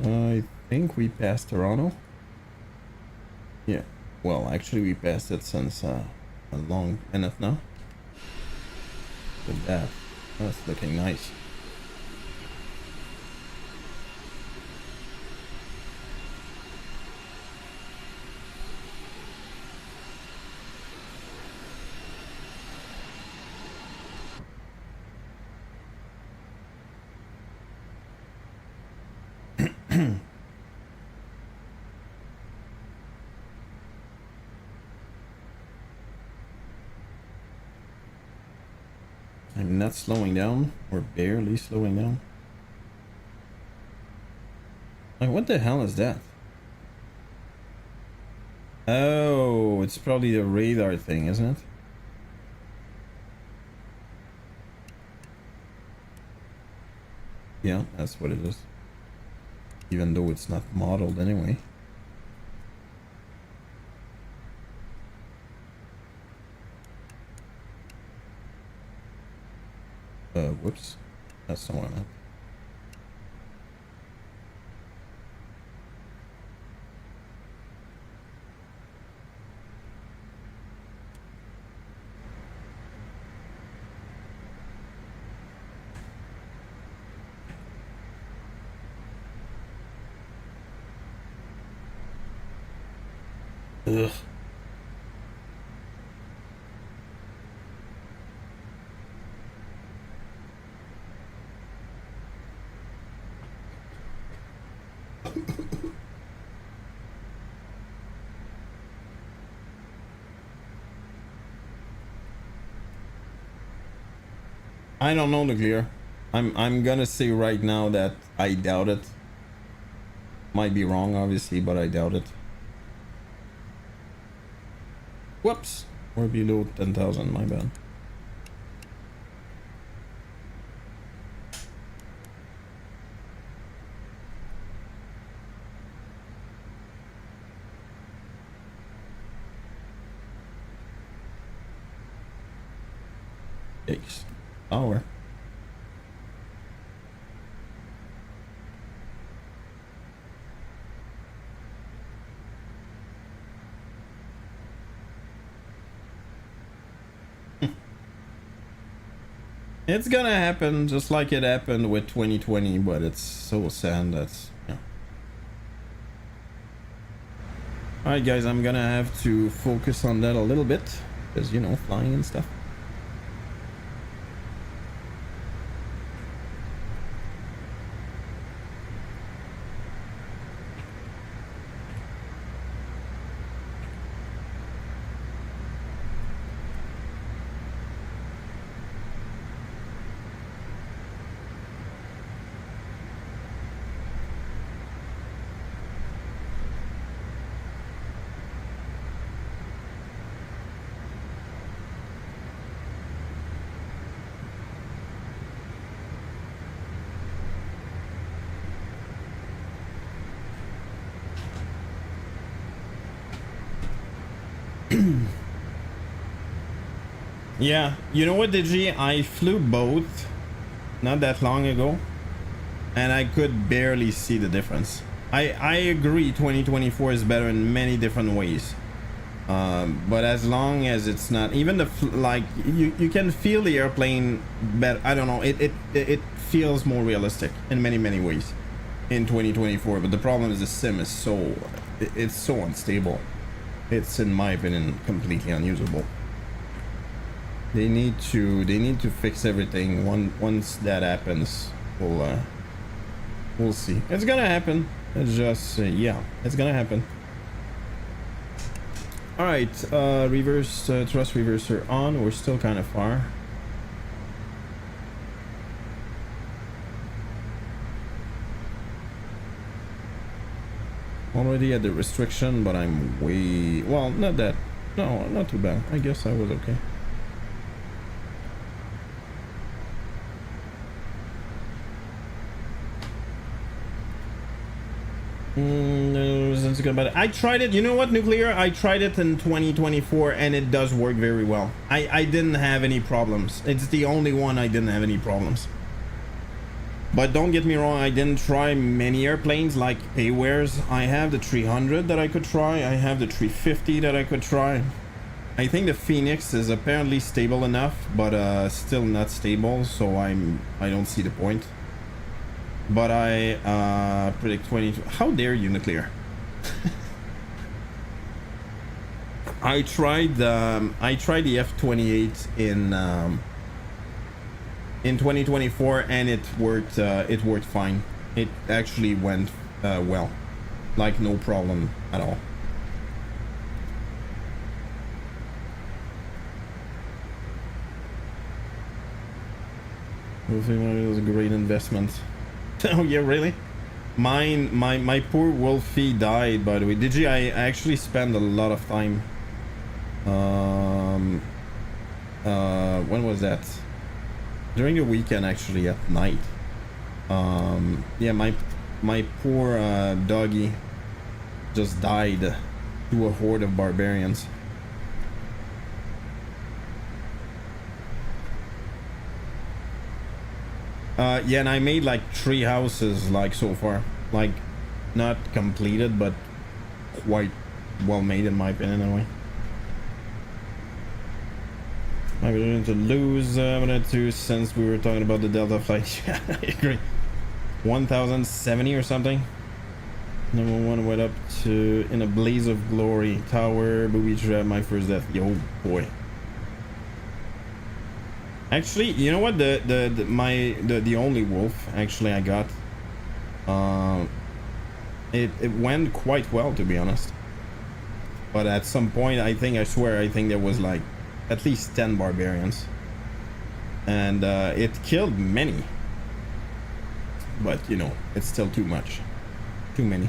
I think we passed Toronto. Yeah, well, actually we passed it since a long enough now. With that, that's looking nice. I'm not slowing down, or barely slowing down. Like, what the hell is that? Oh, it's probably the radar thing, isn't it? Yeah, that's what it is. Even though it's not modeled anyway. Whoops. That's not what I meant. Ugh. I don't know, Nuclear. I'm gonna say right now that I doubt it. Might be wrong, obviously, but I doubt it. Whoops, we're below 10,000. My bad. Yikes. Power. It's gonna happen just like it happened with 2020, but it's so sad that's, yeah. Alright guys, I'm gonna have to focus on that a little bit, because, you know, flying and stuff. Yeah, you know what, Digi? I flew both not that long ago, and I could barely see the difference. I agree 2024 is better in many different ways, but as long as it's not even the like you can feel the airplane better. I don't know, it feels more realistic in many ways in 2024, but the problem is the sim is so it's so unstable. It's, in my opinion, completely unusable. They need to fix everything. Once that happens, we'll see. It's gonna happen. It's just yeah, it's gonna happen. All right, reverse thrust reverser on. We're still kind of far. Already at the restriction, but I'm way, well, not that, no, not too bad. I guess I was okay. I tried it, you know what, Nuclear? I tried it in 2024 and it does work very well. I didn't have any problems. It's the only one I didn't have any problems. But don't get me wrong, I didn't try many airplanes like Paywares. I have the 300 that I could try. I have the 350 that I could try. I think the Phoenix is apparently stable enough, but still not stable, so I don't see the point. But I predict 22. How dare you, Nuclear? I tried the F28 in 2024 and it worked fine. It actually went well, like no problem at all. I think it was a great investment. Oh yeah, really? My poor Wolfie died, by the way. Did you? I actually spent a lot of time. When was that? During the weekend, actually, at night. Yeah, my poor doggy just died to a horde of barbarians. Yeah, and I made like 3 houses like so far, like not completed but quite well made in my opinion anyway. I'm going to lose to, since we were talking about the Delta flight. Yeah, I agree. 1070 or something. Number 1 went up to in a blaze of glory. Tower, booby trap, my first death. Yo boy. Actually, you know what? The only wolf actually I got. It went quite well, to be honest. But at some point, I think there was like at least 10 barbarians, and it killed many. But you know, it's still too much, too many.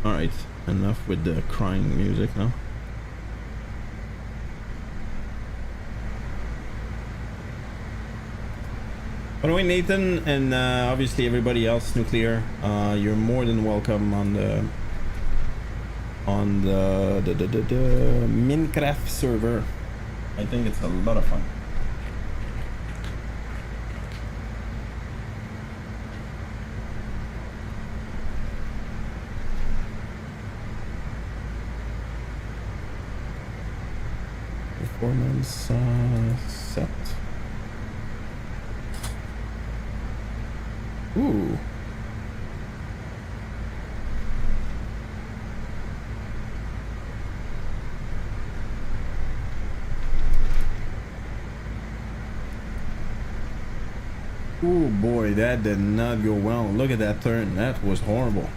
All right, enough with the crying music now. By the way, Nathan, and obviously everybody else, Nuclear, you're more than welcome on on the Minecraft server. I think it's a lot of fun. Performance set. Ooh. Oh boy, that did not go well. Look at that turn. That was horrible.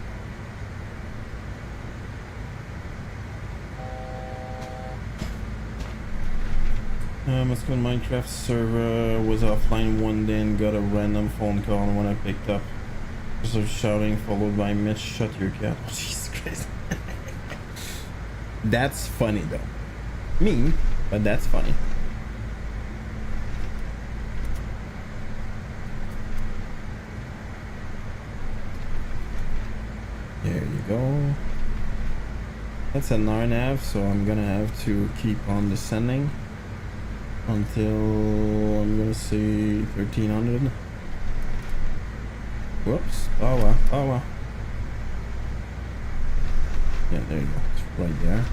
Must go Minecraft server was offline one day and got a random phone call when I picked up. Just of shouting followed by Mitch, shut your cat. Oh, Jesus Christ. That's funny though. Mean, but that's funny. There you go. That's an RNAV, so I'm gonna have to keep on descending until I'm gonna say 1300. Whoops. Oh well. Oh well. Yeah, there you go. It's right there.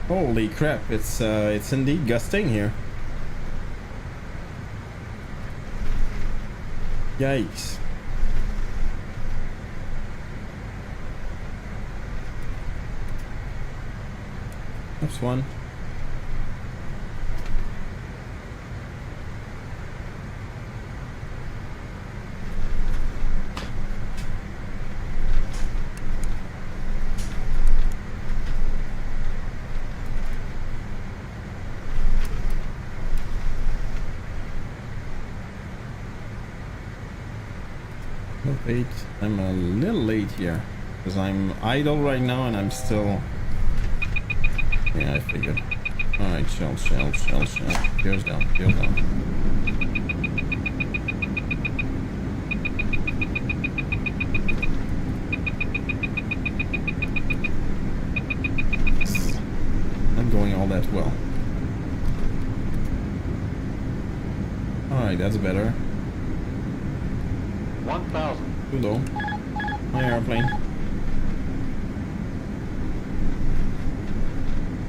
Holy crap, it's indeed gusting here. Yikes. That's one. Late. I'm a little late here because I'm idle right now and I'm still. Yeah, I figured. All right, shell. Gears down. Not going all that well. All right, that's better. 1,000. Too low. My airplane.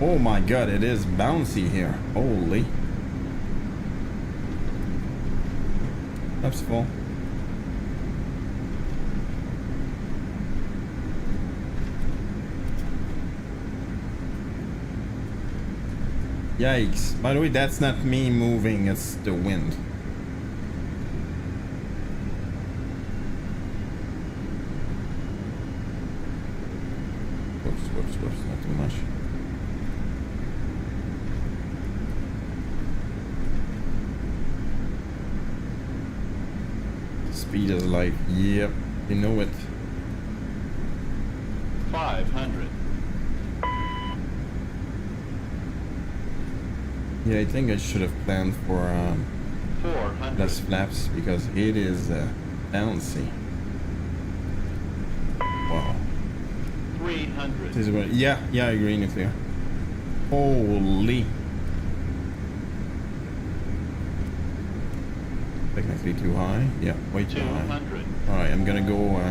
Oh my god, it is bouncy here. Holy. That's full. Yikes. By the way, that's not me moving, it's the wind. Whoops, not too much. Speed is light. Yep, you know it. 500. Yeah, I think I should have planned for 400. less flaps because it is bouncy. Wow. 300. This is what, yeah, I agree, nuclear. Holy. Technically too high. Yeah, way too high. Alright, I'm gonna go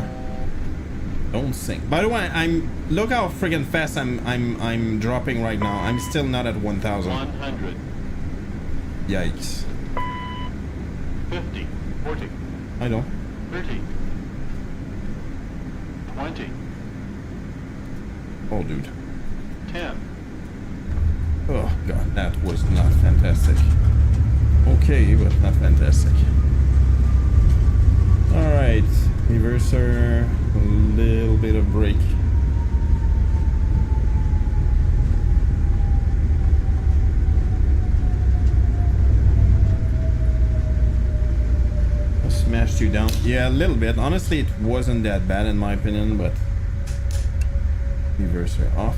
don't sink. By the way, look how friggin' fast I'm dropping right now. I'm still not at 1,000. 100. Yikes. 50. 40. I know. 30. 20. Oh, dude. 10. Oh, God, that was not fantastic. Okay, but not fantastic. Alright, reverser, a little bit of brake. I smashed you down. Yeah, a little bit. Honestly, it wasn't that bad in my opinion, but reverser off.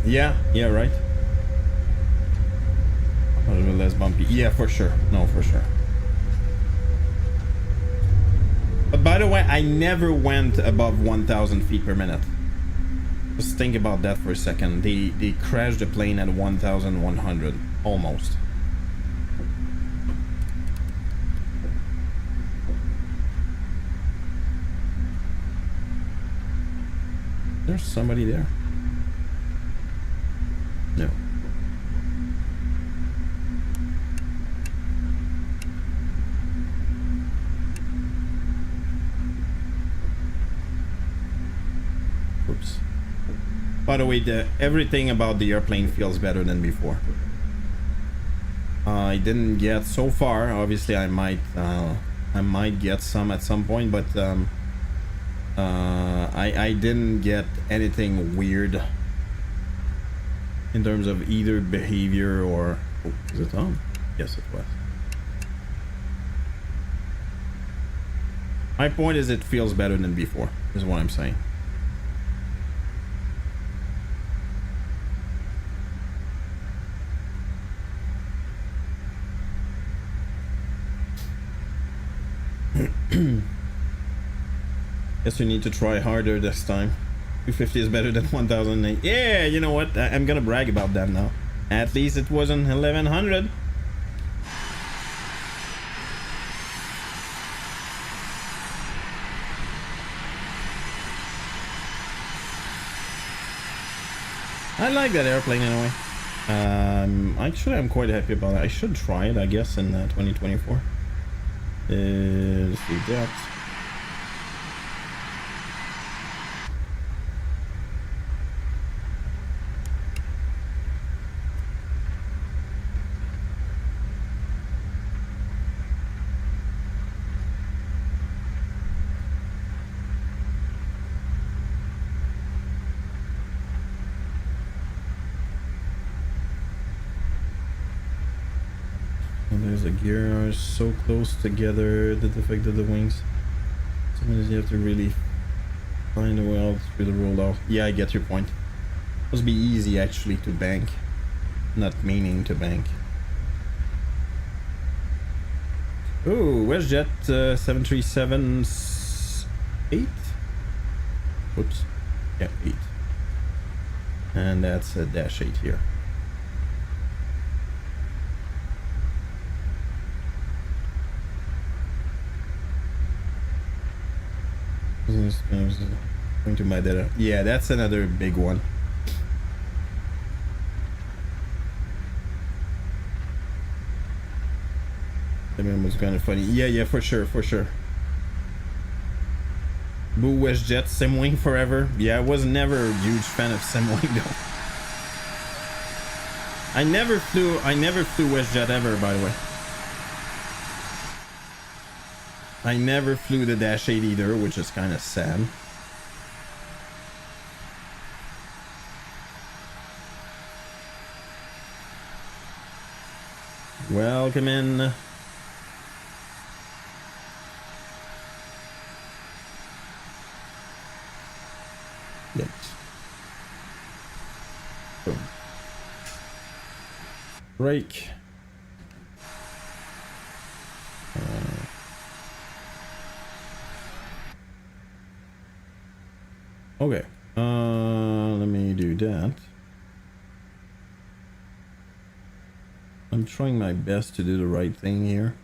Yeah, yeah, right. A little bit less bumpy. Yeah, for sure. No, for sure. But by the way, I never went above 1,000 feet per minute. Just think about that for a second. They crashed the plane at 1,100, almost. There's somebody there. No. Oops. By the way, everything about the airplane feels better than before. I didn't get so far. Obviously, I might get some at some point, but I didn't get anything weird in terms of either behavior or. Oh, is it on? Yes, it was. My point is, it feels better than before. Is what I'm saying. Guess we need to try harder this time. 250 is better than 1008. Yeah, you know what? I'm gonna brag about that now. At least it wasn't 1100. I like that airplane anyway. Actually, I'm quite happy about it. I should try it, I guess, in 2024. Let's do that. There's a gear so close together that affected the wings. Sometimes you have to really find a way out through the roll off. Yeah, I get your point. It must be easy actually to bank, not meaning to bank. Oh, WestJet 737 8. Whoops. Yeah, 8. And that's a dash 8 here. Going to my data. Yeah, that's another big one. That one was kind of funny. Yeah, for sure, for sure. Boo WestJet, Simwing forever. Yeah, I was never a huge fan of Simwing though. I never flew WestJet ever, by the way. I never flew the Dash 8 either, which is kind of sad. Welcome in. Yes. Boom. Break. Okay, let me do that. I'm trying my best to do the right thing here.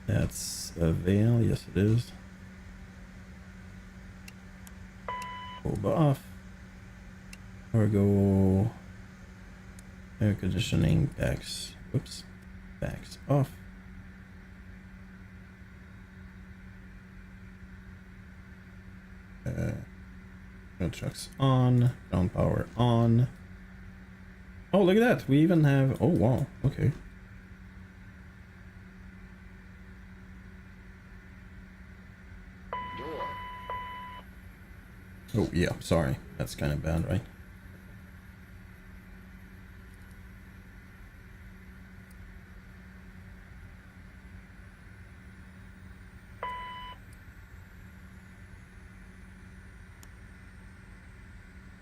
That's a veil, yes it is. Hold off. Cargo. Air conditioning, backs. Whoops. Backs off. No trucks on. Ground power on. Oh, look at that. We even have... Oh, wow. Okay. Oh, yeah. Sorry. That's kind of bad, right?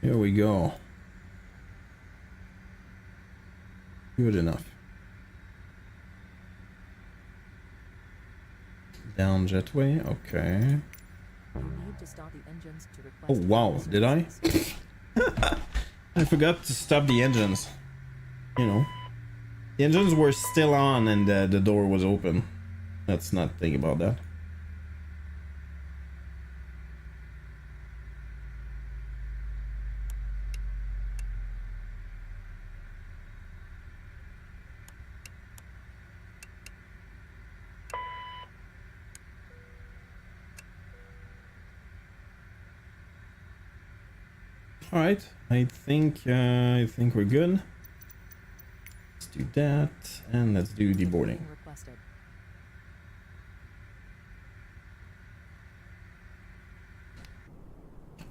Here we go. Good enough. Down jetway, okay. You need to start the engines to request Oh wow, did I? I forgot to stop the engines. You know. The engines were still on and the door was open. Let's not think about that. All right, I think we're good. Let's do that, and let's do deboarding. requested.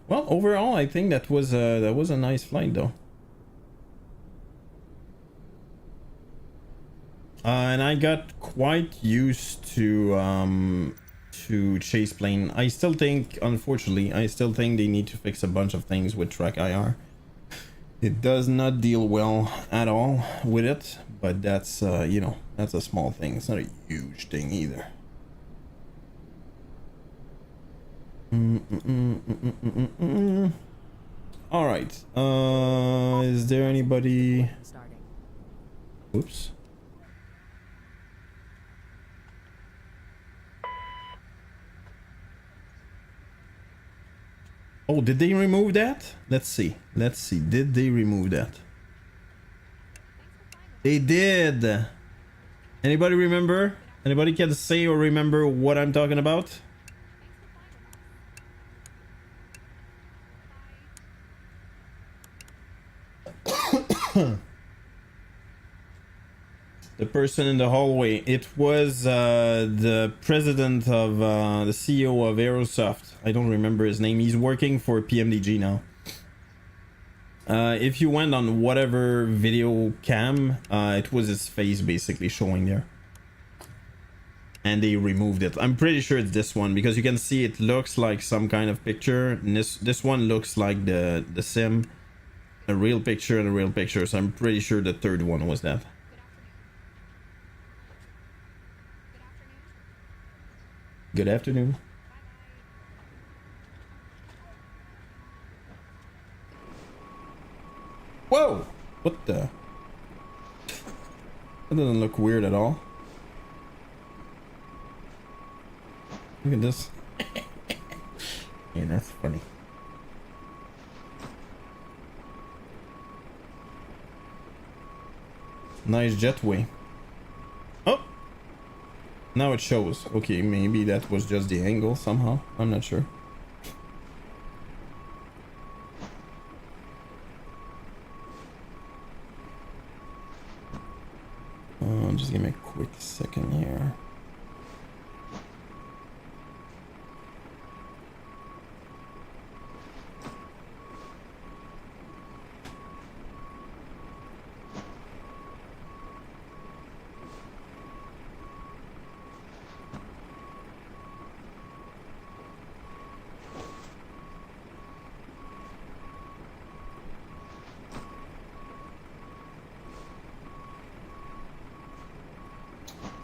Well, overall, I think that was a nice flight, though. And I got quite used to chase plane. I still think, unfortunately, they need to fix a bunch of things with track IR. It does not deal well at all with it, but that's you know, that's a small thing. It's not a huge thing either. All right. Is there anybody? Oops. Oh, did they remove that? Let's see. Let's see. Did they remove that? They did. Anybody remember? Anybody can say or remember what I'm talking about? The person in the hallway. It was the president of the CEO of Aerosoft. I don't remember his name. He's working for PMDG now. If you went on whatever video cam, it was his face basically showing there. And they removed it. I'm pretty sure it's this one because you can see it looks like some kind of picture. And this one looks like the sim. A real picture and a real picture. So I'm pretty sure the third one was that. Good afternoon. Whoa! What the? That doesn't look weird at all. Look at this. Yeah, that's funny. Nice jetway. Oh! Now it shows. Okay, maybe that was just the angle somehow. I'm not sure. Just give me a quick second here.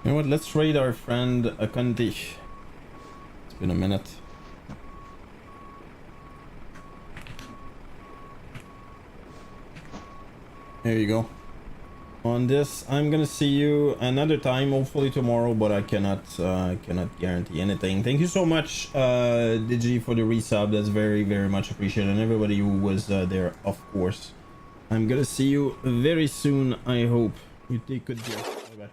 You know what, let's raid our friend Akanti. It's been a minute. There you go. On this, I'm gonna see you another time, hopefully tomorrow, but I cannot guarantee anything. Thank you so much, Digi, for the resub. That's very, very much appreciated. And everybody who was there, of course. I'm gonna see you very soon, I hope. You take good care. Bye-bye.